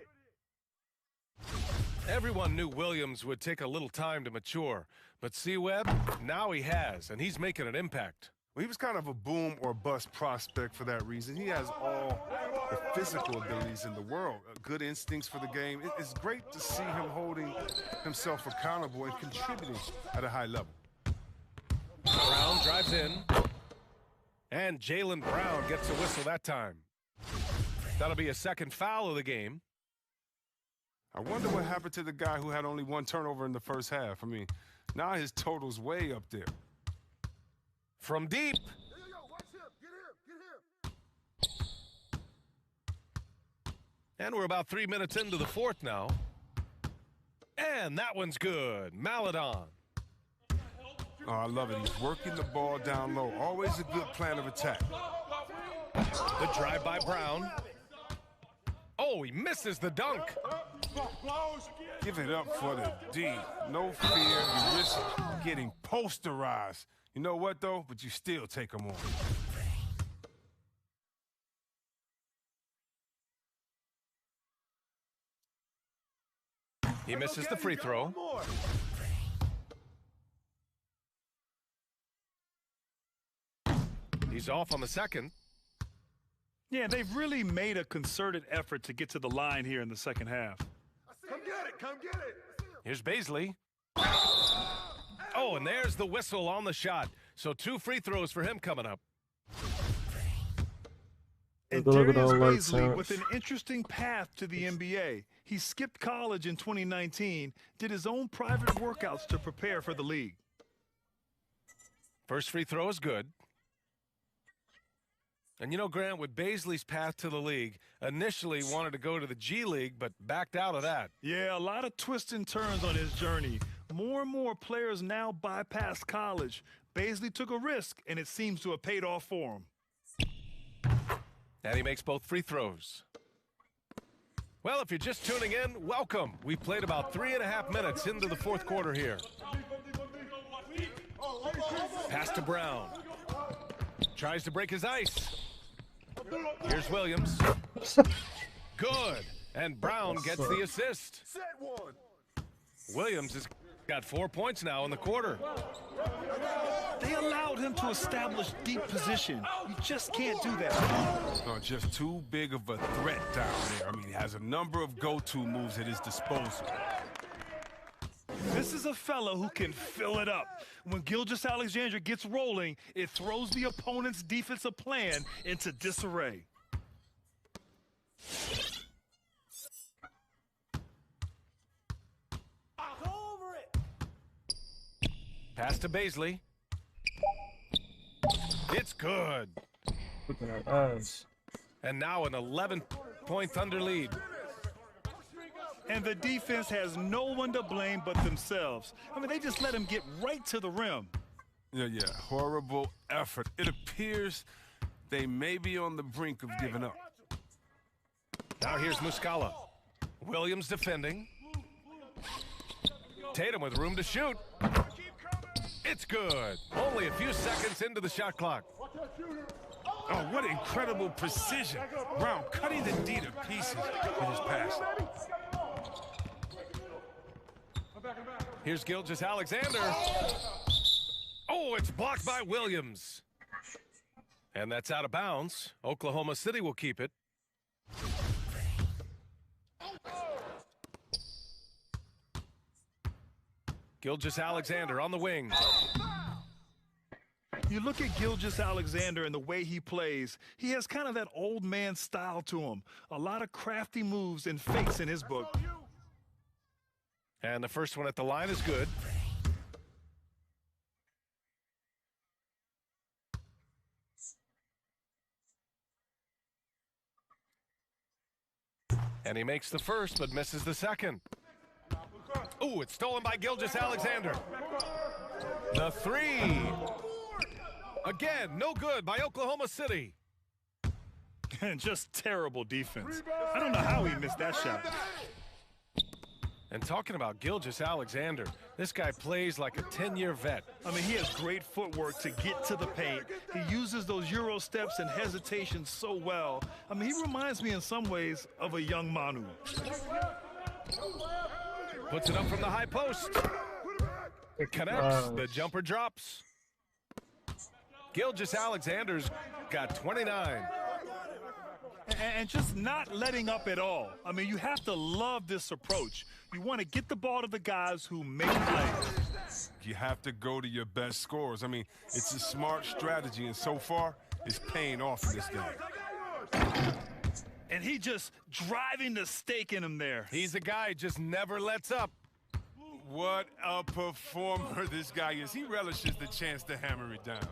Everyone knew Williams would take a little time to mature, but C-Webb, now he has, and he's making an impact. Well, he was kind of a boom or bust prospect for that reason. He has all the physical abilities in the world, good instincts for the game. It's great to see him holding himself accountable and contributing at a high level. Brown drives in, and Jaylen Brown gets a whistle that time. That'll be a second foul of the game. I wonder what happened to the guy who had only one turnover in the first half. I mean, now his total's way up there. From deep. And we're about 3 minutes into the fourth now. And that one's good. Maladon. Oh, I love it. He's working the ball down low. Always a good plan of attack. The drive by Brown. Oh, he misses the dunk. Give it up for the D. No fear. You risk getting posterized. You know what, though? But you still take them on. He misses the free throw. He's off on the second. Yeah, they've really made a concerted effort to get to the line here in the second half. Come get it, come get it. Here's Baisley. Oh, and there's the whistle on the shot. So 2 free throws for him coming up. And Darius Baisley with an interesting path to the NBA. He skipped college in 2019, did his own private workouts to prepare for the league. First free throw is good. And you know, Grant, with Baisley's path to the league, initially wanted to go to the G League, but backed out of that. Yeah, a lot of twists and turns on his journey. More and more players now bypass college. Baisley took a risk, and it seems to have paid off for him. And he makes both free throws. Well, if you're just tuning in, welcome. We played about 3.5 minutes into the fourth quarter here. Pass to Brown. Tries to break his ice. Here's Williams. Good. And Brown gets the assist. Williams has got 4 points now in the quarter. They allowed him to establish deep position. You just can't do that. No, just too big of a threat down there. I mean, he has a number of go-to moves at his disposal. This is a fellow who can fill it up. When Gilgeous-Alexander gets rolling, it throws the opponent's defensive plan into disarray. Pass to Baisley. It's good. Looking at us. And now an 11-point Thunder lead. And the defense has no one to blame but themselves. I mean, they just let him get right to the rim. Yeah, horrible effort. It appears they may be on the brink of giving up. Now here's Muscala. Williams defending. Tatum with room to shoot. It's good. Only a few seconds into the shot clock. Oh, what incredible precision. Brown cutting the D to pieces with his pass. Here's Gilgeous-Alexander. Oh, it's blocked by Williams. And that's out of bounds. Oklahoma City will keep it. Gilgeous-Alexander on the wing. You look at Gilgeous-Alexander and the way he plays, he has kind of that old man style to him. A lot of crafty moves and fakes in his book. And the first one at the line is good. And he makes the first, but misses the second. Ooh, it's stolen by Gilgeous-Alexander. The three. Again, no good by Oklahoma City. And just terrible defense. I don't know how he missed that shot. And talking about Gilgeous-Alexander, this guy plays like a 10-year vet. I mean, he has great footwork to get to the paint. He uses those Euro steps and hesitations so well. I mean, he reminds me in some ways of a young Manu. Puts it up from the high post. Connects. The jumper drops. Gilgeous-Alexander's got 29. And just not letting up at all. I mean, you have to love this approach. You want to get the ball to the guys who make plays. You have to go to your best scorers. I mean, it's a smart strategy, and so far, it's paying off in this game. And he just driving the stake in him there. He's a guy who just never lets up. What a performer this guy is. He relishes the chance to hammer it down.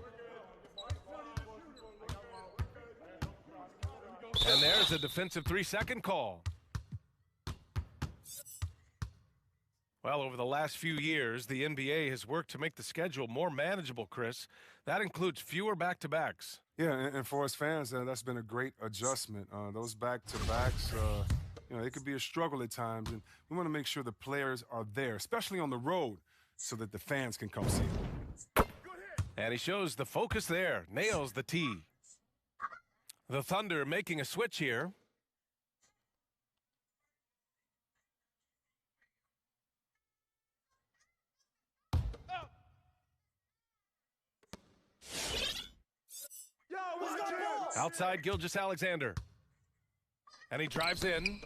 And there's a defensive 3-second call. Well, over the last few years, the NBA has worked to make the schedule more manageable, Chris. That includes fewer back-to-backs. Yeah, and for us fans, that's been a great adjustment. Those back-to-backs, you know, it could be a struggle at times, and we want to make sure the players are there, especially on the road, so that the fans can come see them. And he shows the focus there, nails the tee. The Thunder making a switch here. Outside Gilgeous-Alexander. And he drives in.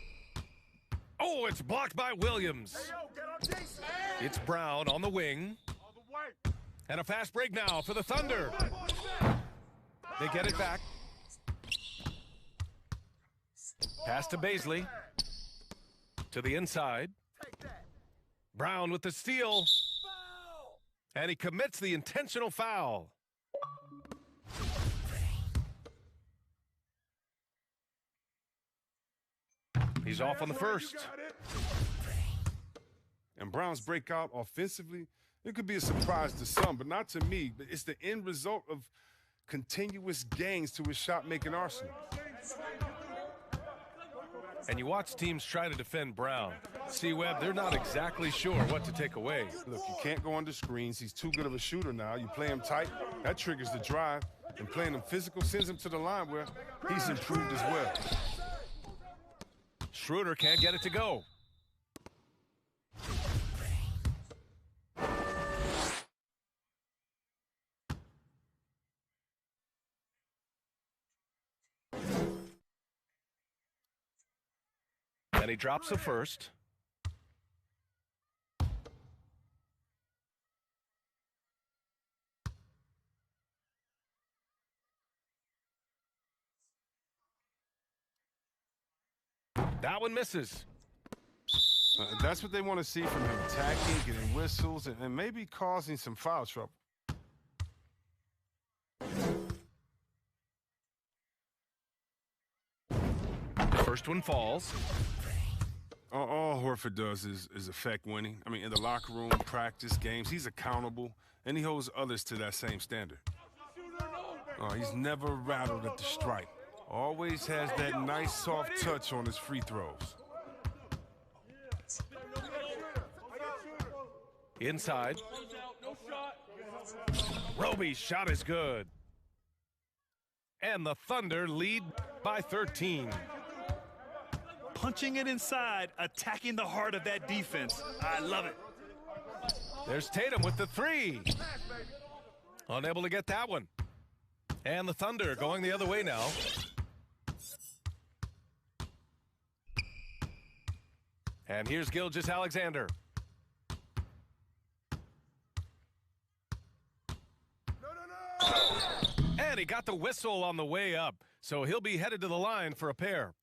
Oh, it's blocked by Williams. It's Brown on the wing. And a fast break now for the Thunder. They get it back. Pass to Baisley. To the inside. Brown with the steal. And he commits the intentional foul. He's off on the first. And Brown's breakout offensively, it could be a surprise to some, but not to me. But it's the end result of continuous gains to his shot-making arsenal. And you watch teams try to defend Brown. C-Webb, they're not exactly sure what to take away. Look, you can't go under screens. He's too good of a shooter now. You play him tight, that triggers the drive. And playing him physical sends him to the line where he's improved as well. Schroeder can't get it to go. And he drops the first. That one misses. That's what they want to see from him, attacking, getting whistles, and maybe causing some foul trouble. The first one falls. All Horford does is affect winning. I mean, in the locker room, practice, games, he's accountable, and he holds others to that same standard. He's never rattled at the stripe. Always has that nice soft touch on his free throws. Inside. Roby's shot is good. And the Thunder lead by 13. Punching it inside, attacking the heart of that defense. I love it. There's Tatum with the three. Unable to get that one. And the Thunder going the other way now. And here's Gilgeous-Alexander. And he got the whistle on the way up, so he'll be headed to the line for a pair.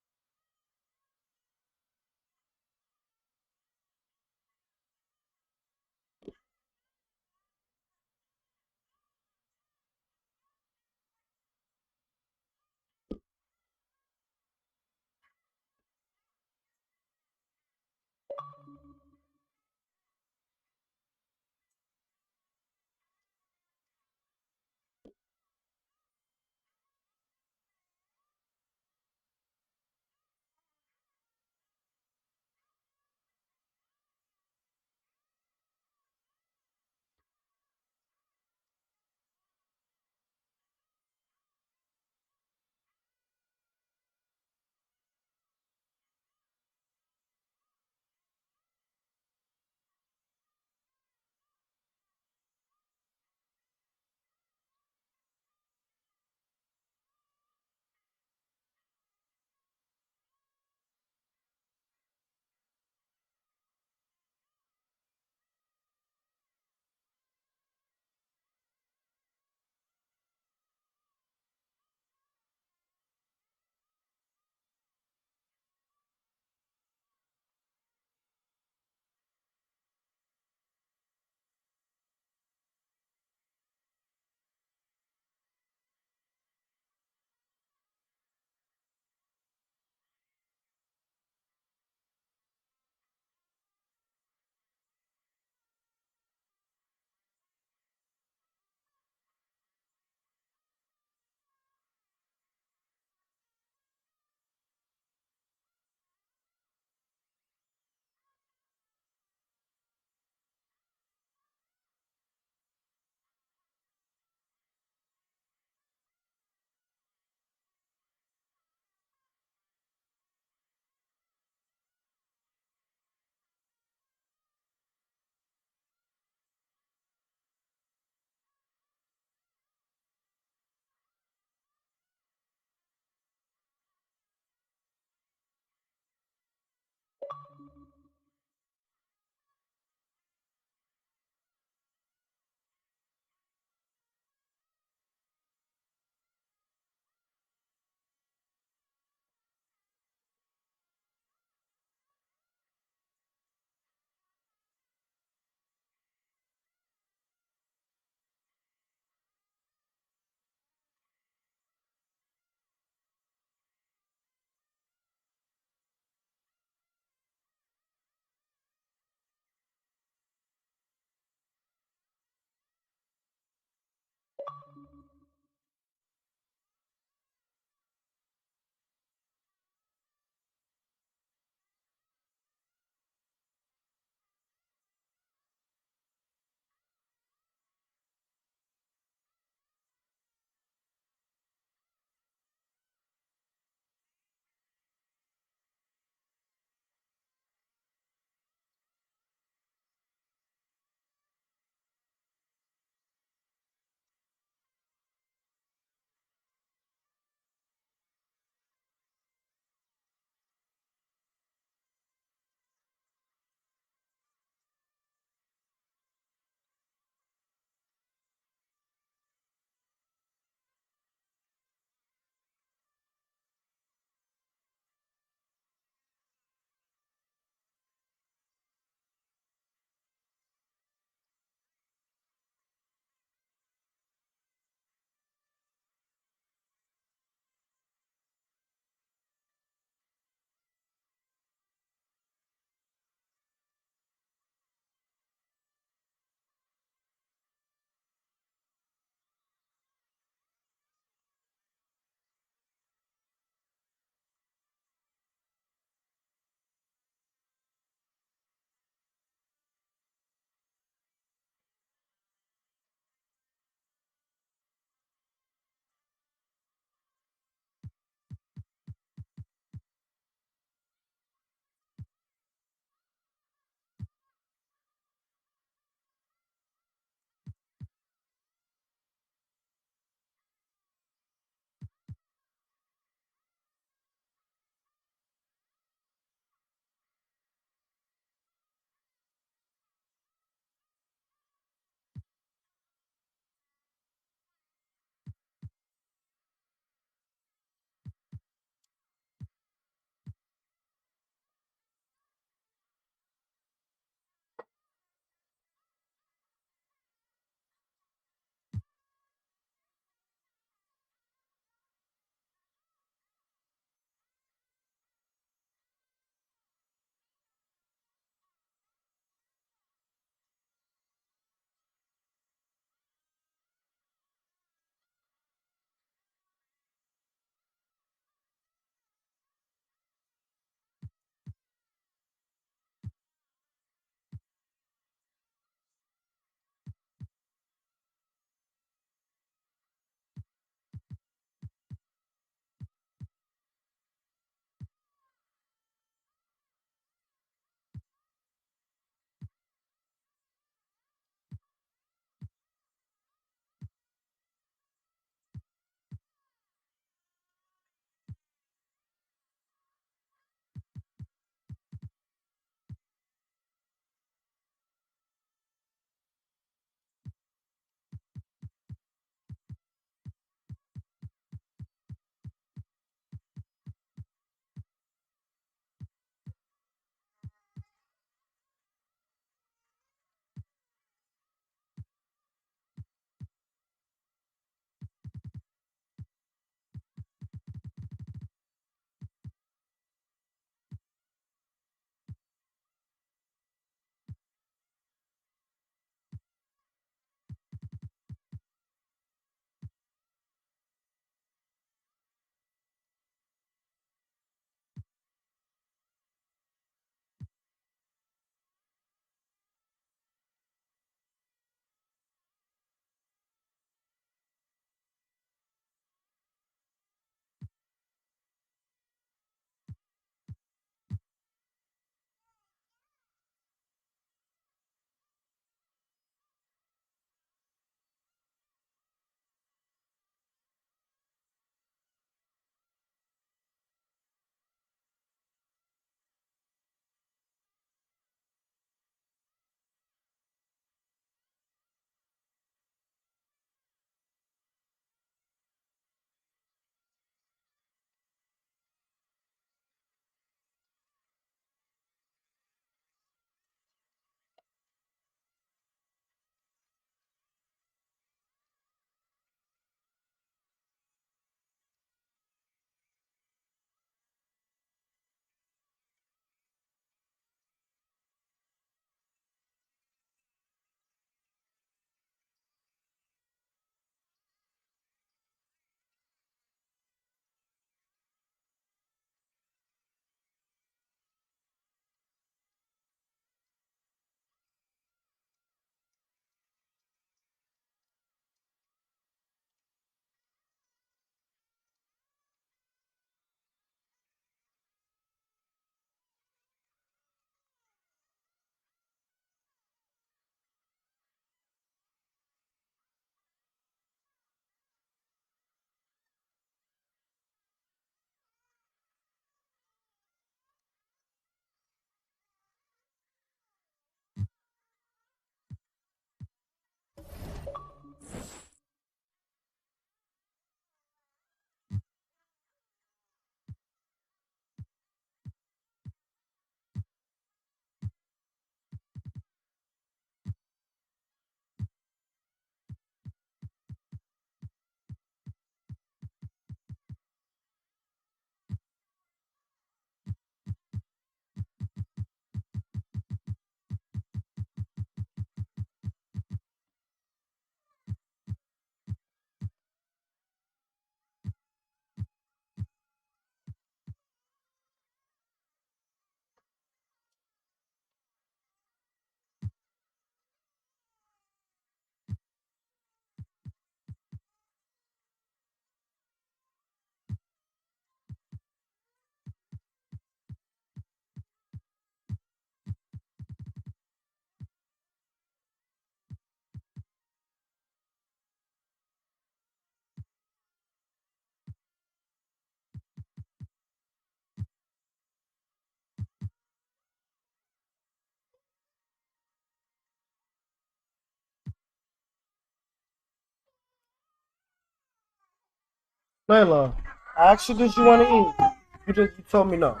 Layla, I asked you, did you want to eat? You told me no.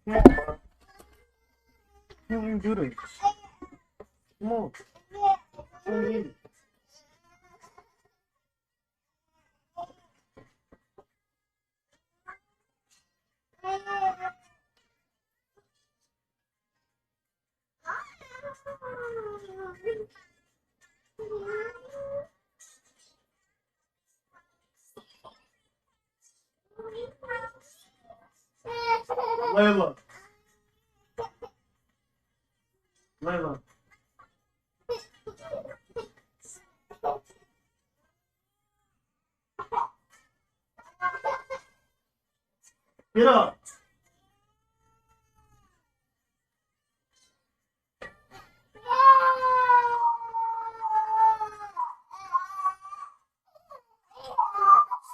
Come on, bro. You can do this. Come on. Come eat. Layla. Layla. Get up.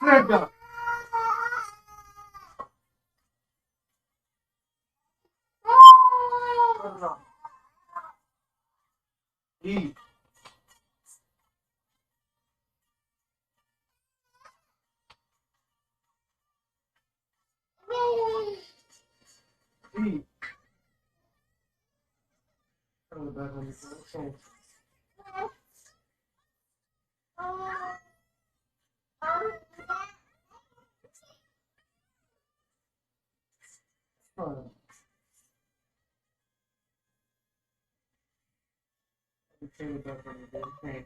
Stand up. Eat. Eat. Turn it back on the phone. Fine. Turn it back on the phone.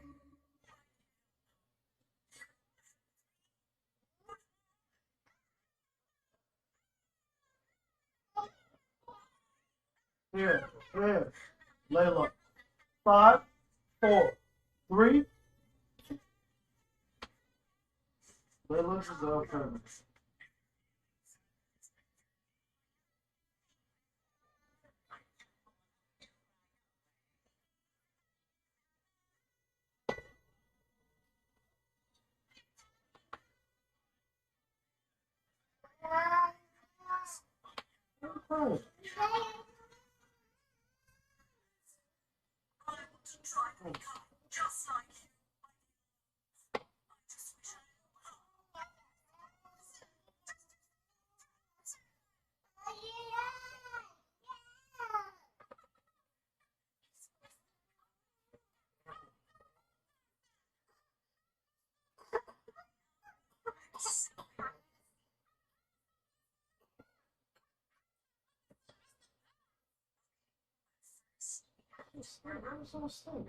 Here. Here. Layla. 5, 4, 3. Layla Giselle Turner. Oh. I'm so stupid.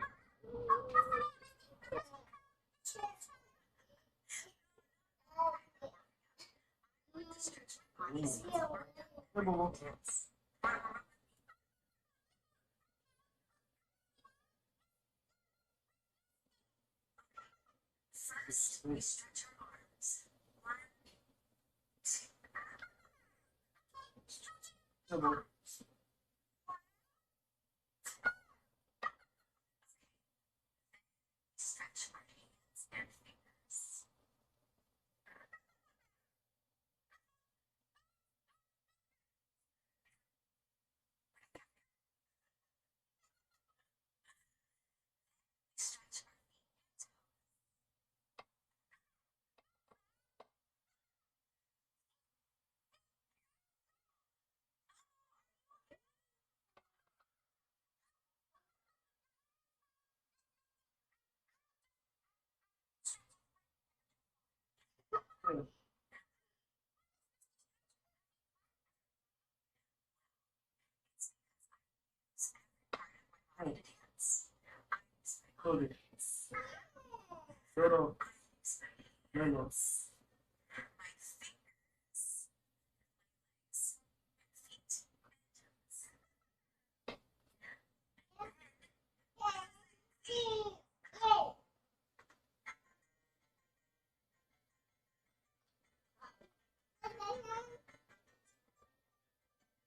Cody. Pero, menos.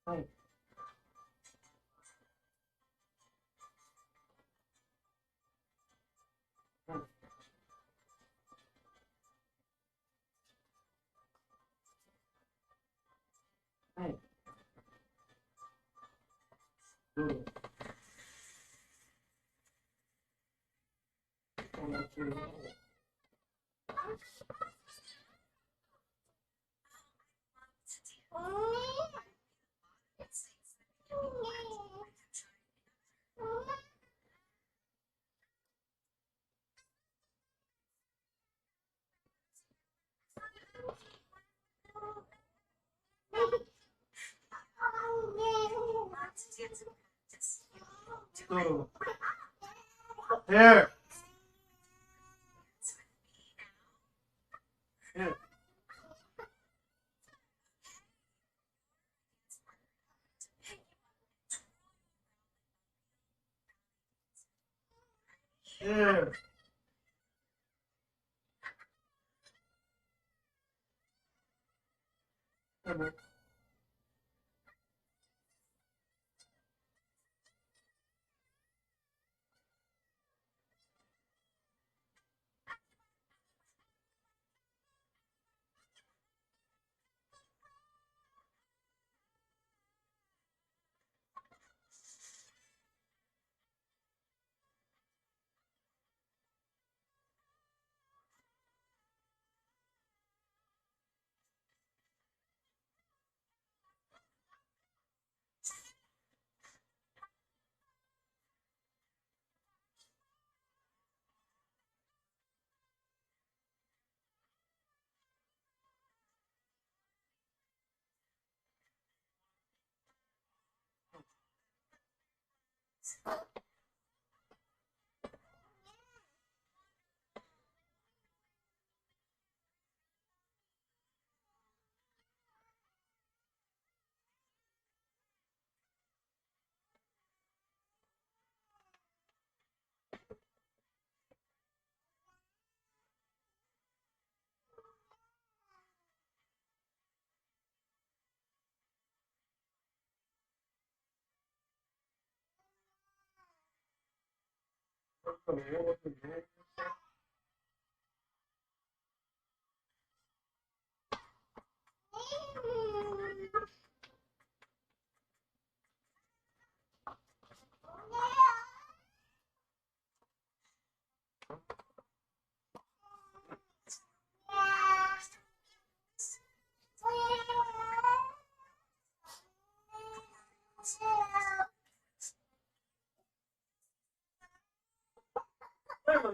Hey. Two. Here. Here. Here. Here, bro.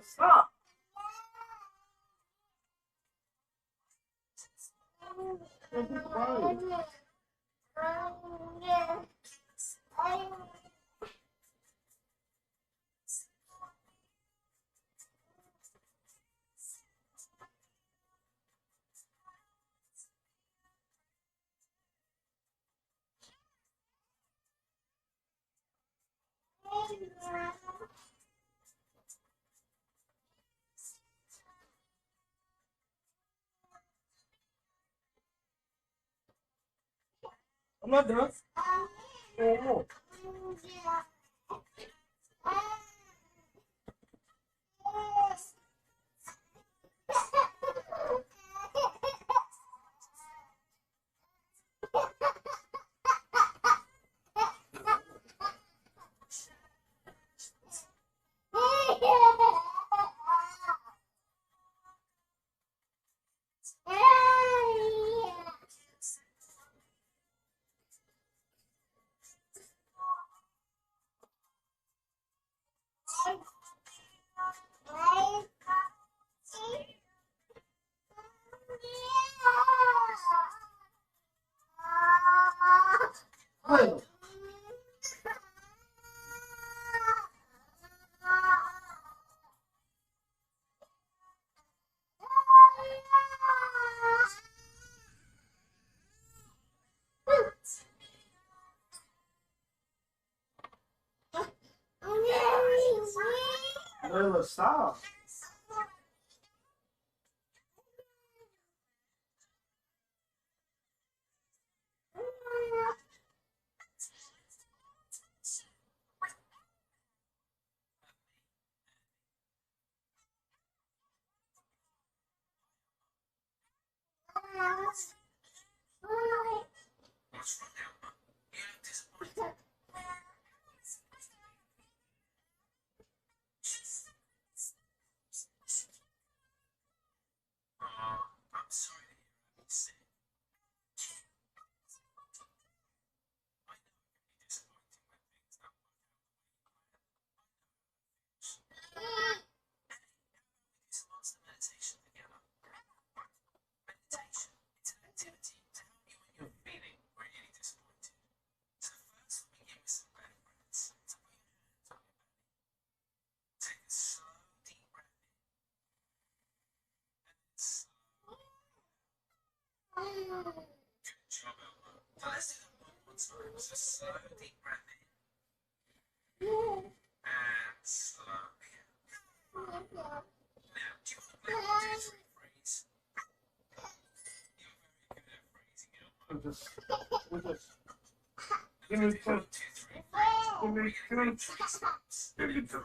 Stop. I'm not done. Oh. Hey. Layla, stop. Just, give me two. Give me two. Give me two.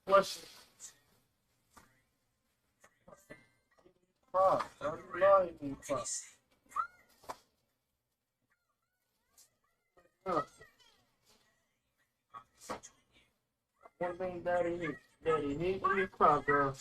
Question. Fuck, I'm lying, fuck. One thing daddy needs. Daddy needs to be proud, girl.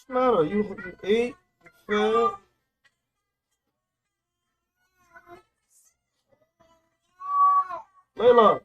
What's the matter? You ate? You fed? Layla.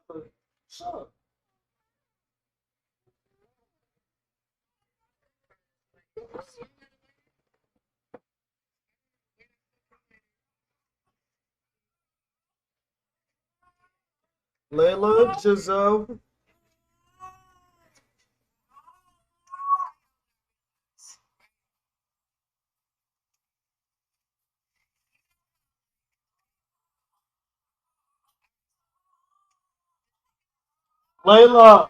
What's up? Layla, Giselle. Layla,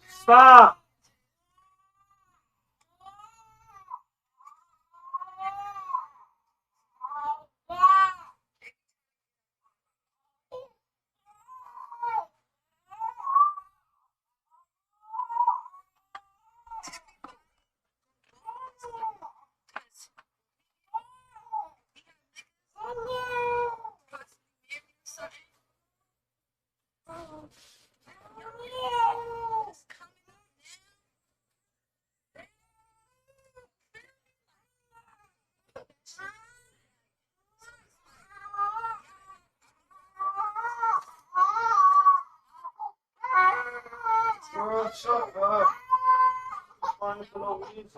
stop. Girl, shut up. Fine for no reason.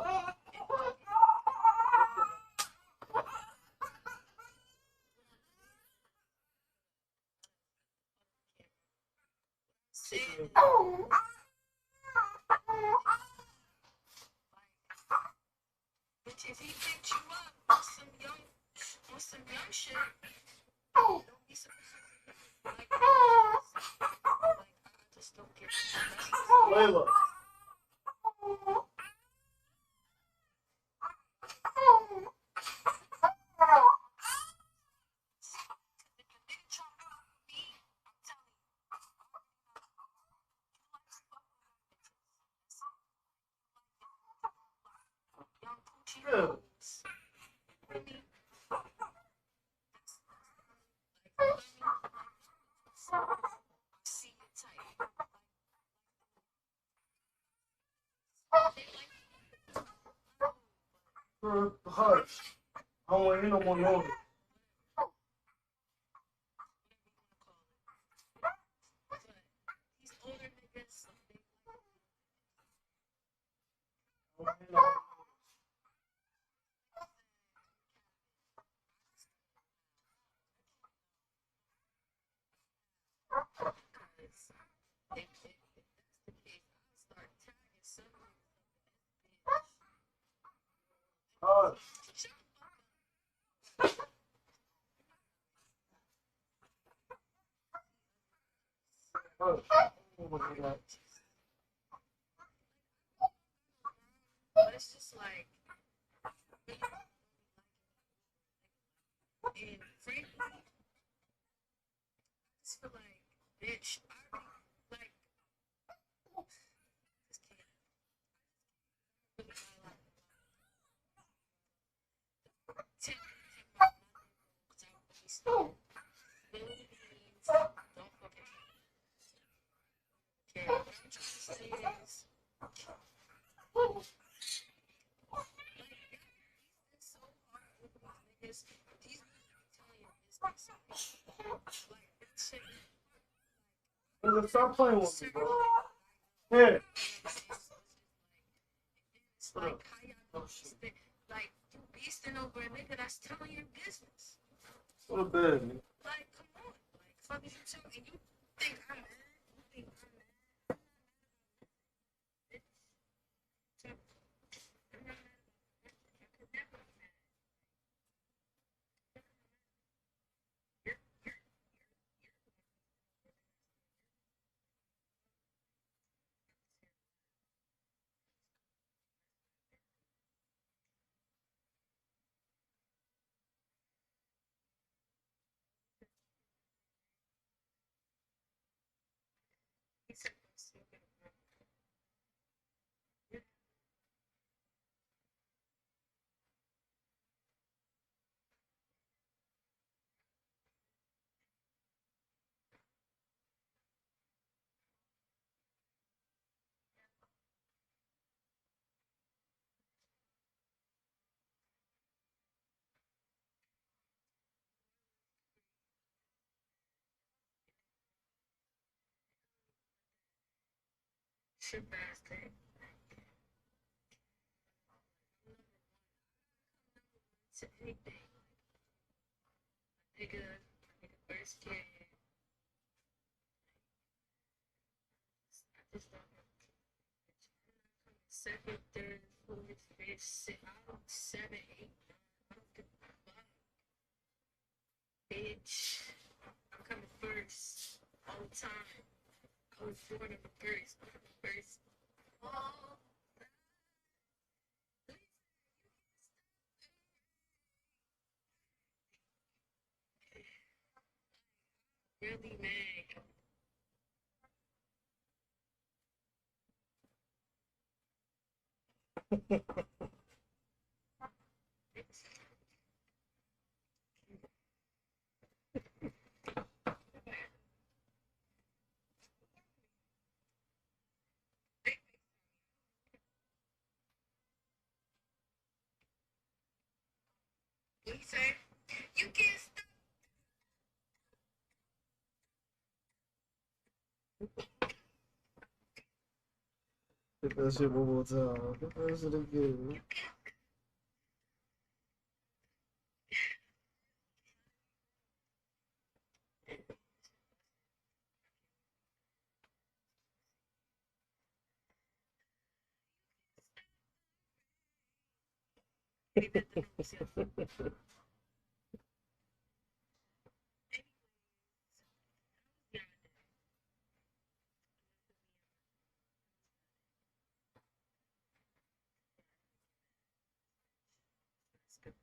If he picked you up on some young shit, don't be surprised. Like, I just don't get it. Layla. Yeah. don't want to hear no more noise. These older niggas, they because if that's the case, I'll start tagging some of these bitch. Oh, oh. But it's just like, and frankly, I just feel like, bitch, I like, just can't really highlight take my because I always building means don't fucking care. What I'm trying to say is, it's so hard with these niggas. These niggas be telling your business. Like, that shit. Nigga, stop playing with me, bro. Yeah. Here. It's like how y'all gonna beastin', like you beasting over a nigga that's telling your business. Go to bed, nigga. Like, come on. Like, fuck is you talking? You think I'm mad? You think I'm mad? Bitch. I'm not mad. I could never be mad. He said, "I'm smoking a blunt." Shit bastard. To anything. Nigga first kid. I just don't know. Second, third, fourth, fifth, sixth, I'm 7, 8, 9. I don't give a fuck. Bitch. I'm coming first. All the time. I was born on the first. I'm the first. All really mad. What he say? You can't stop. Hit that shit one more time. Hit that shit again. Leave that to himself. Yeah, that's good.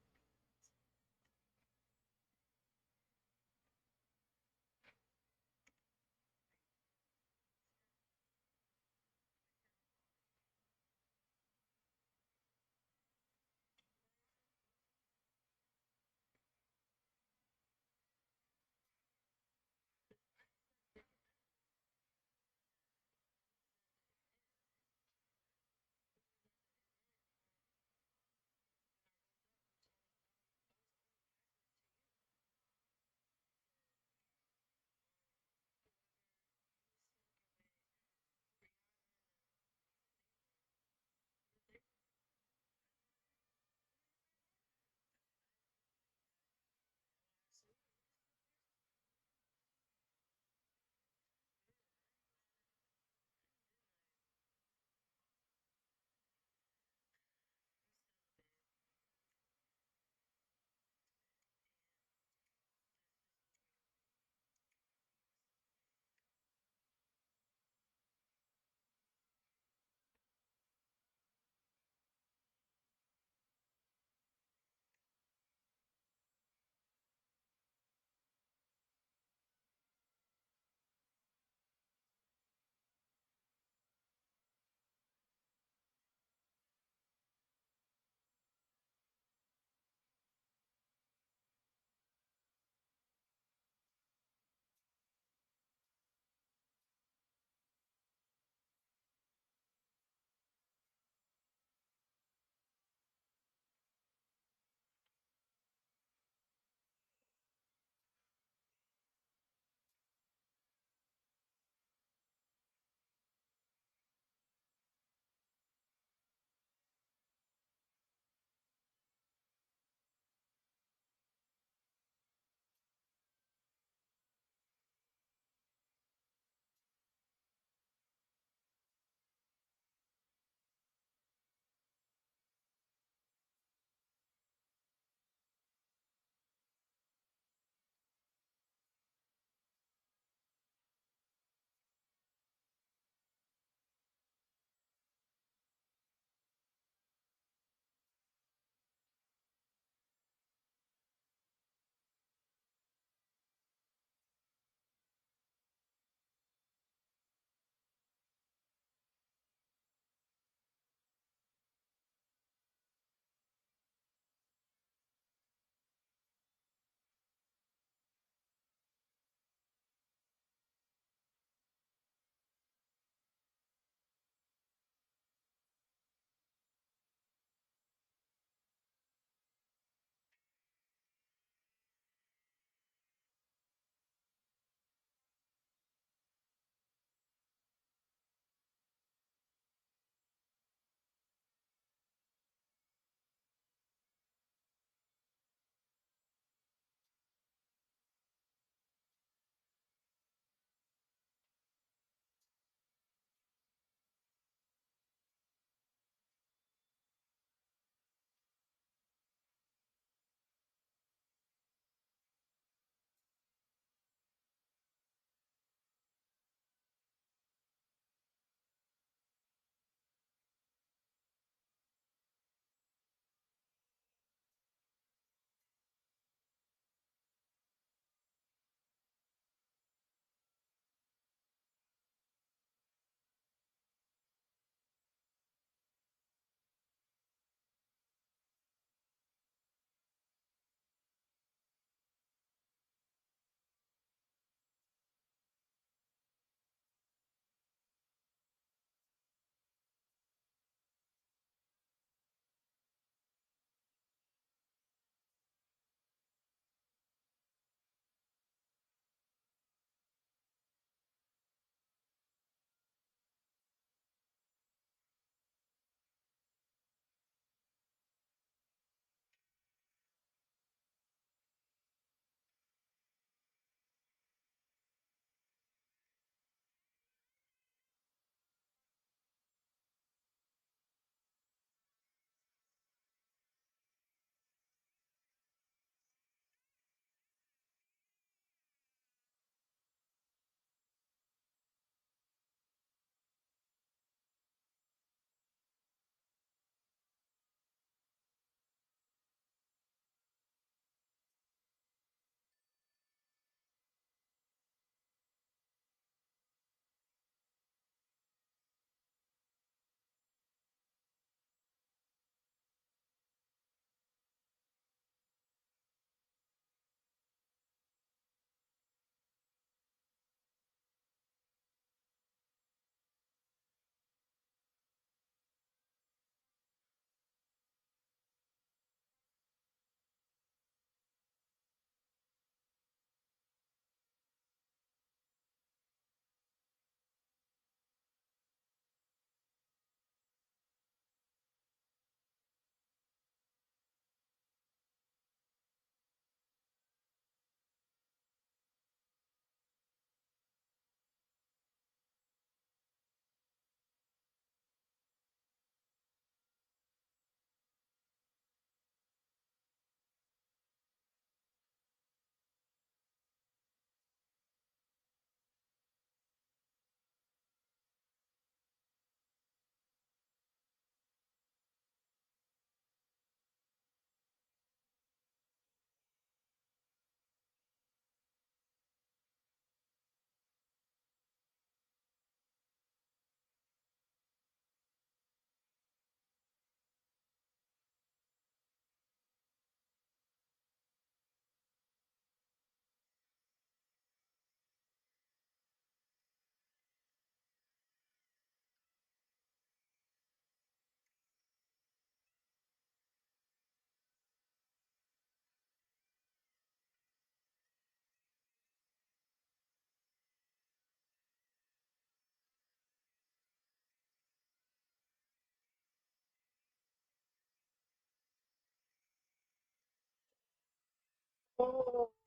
Oh.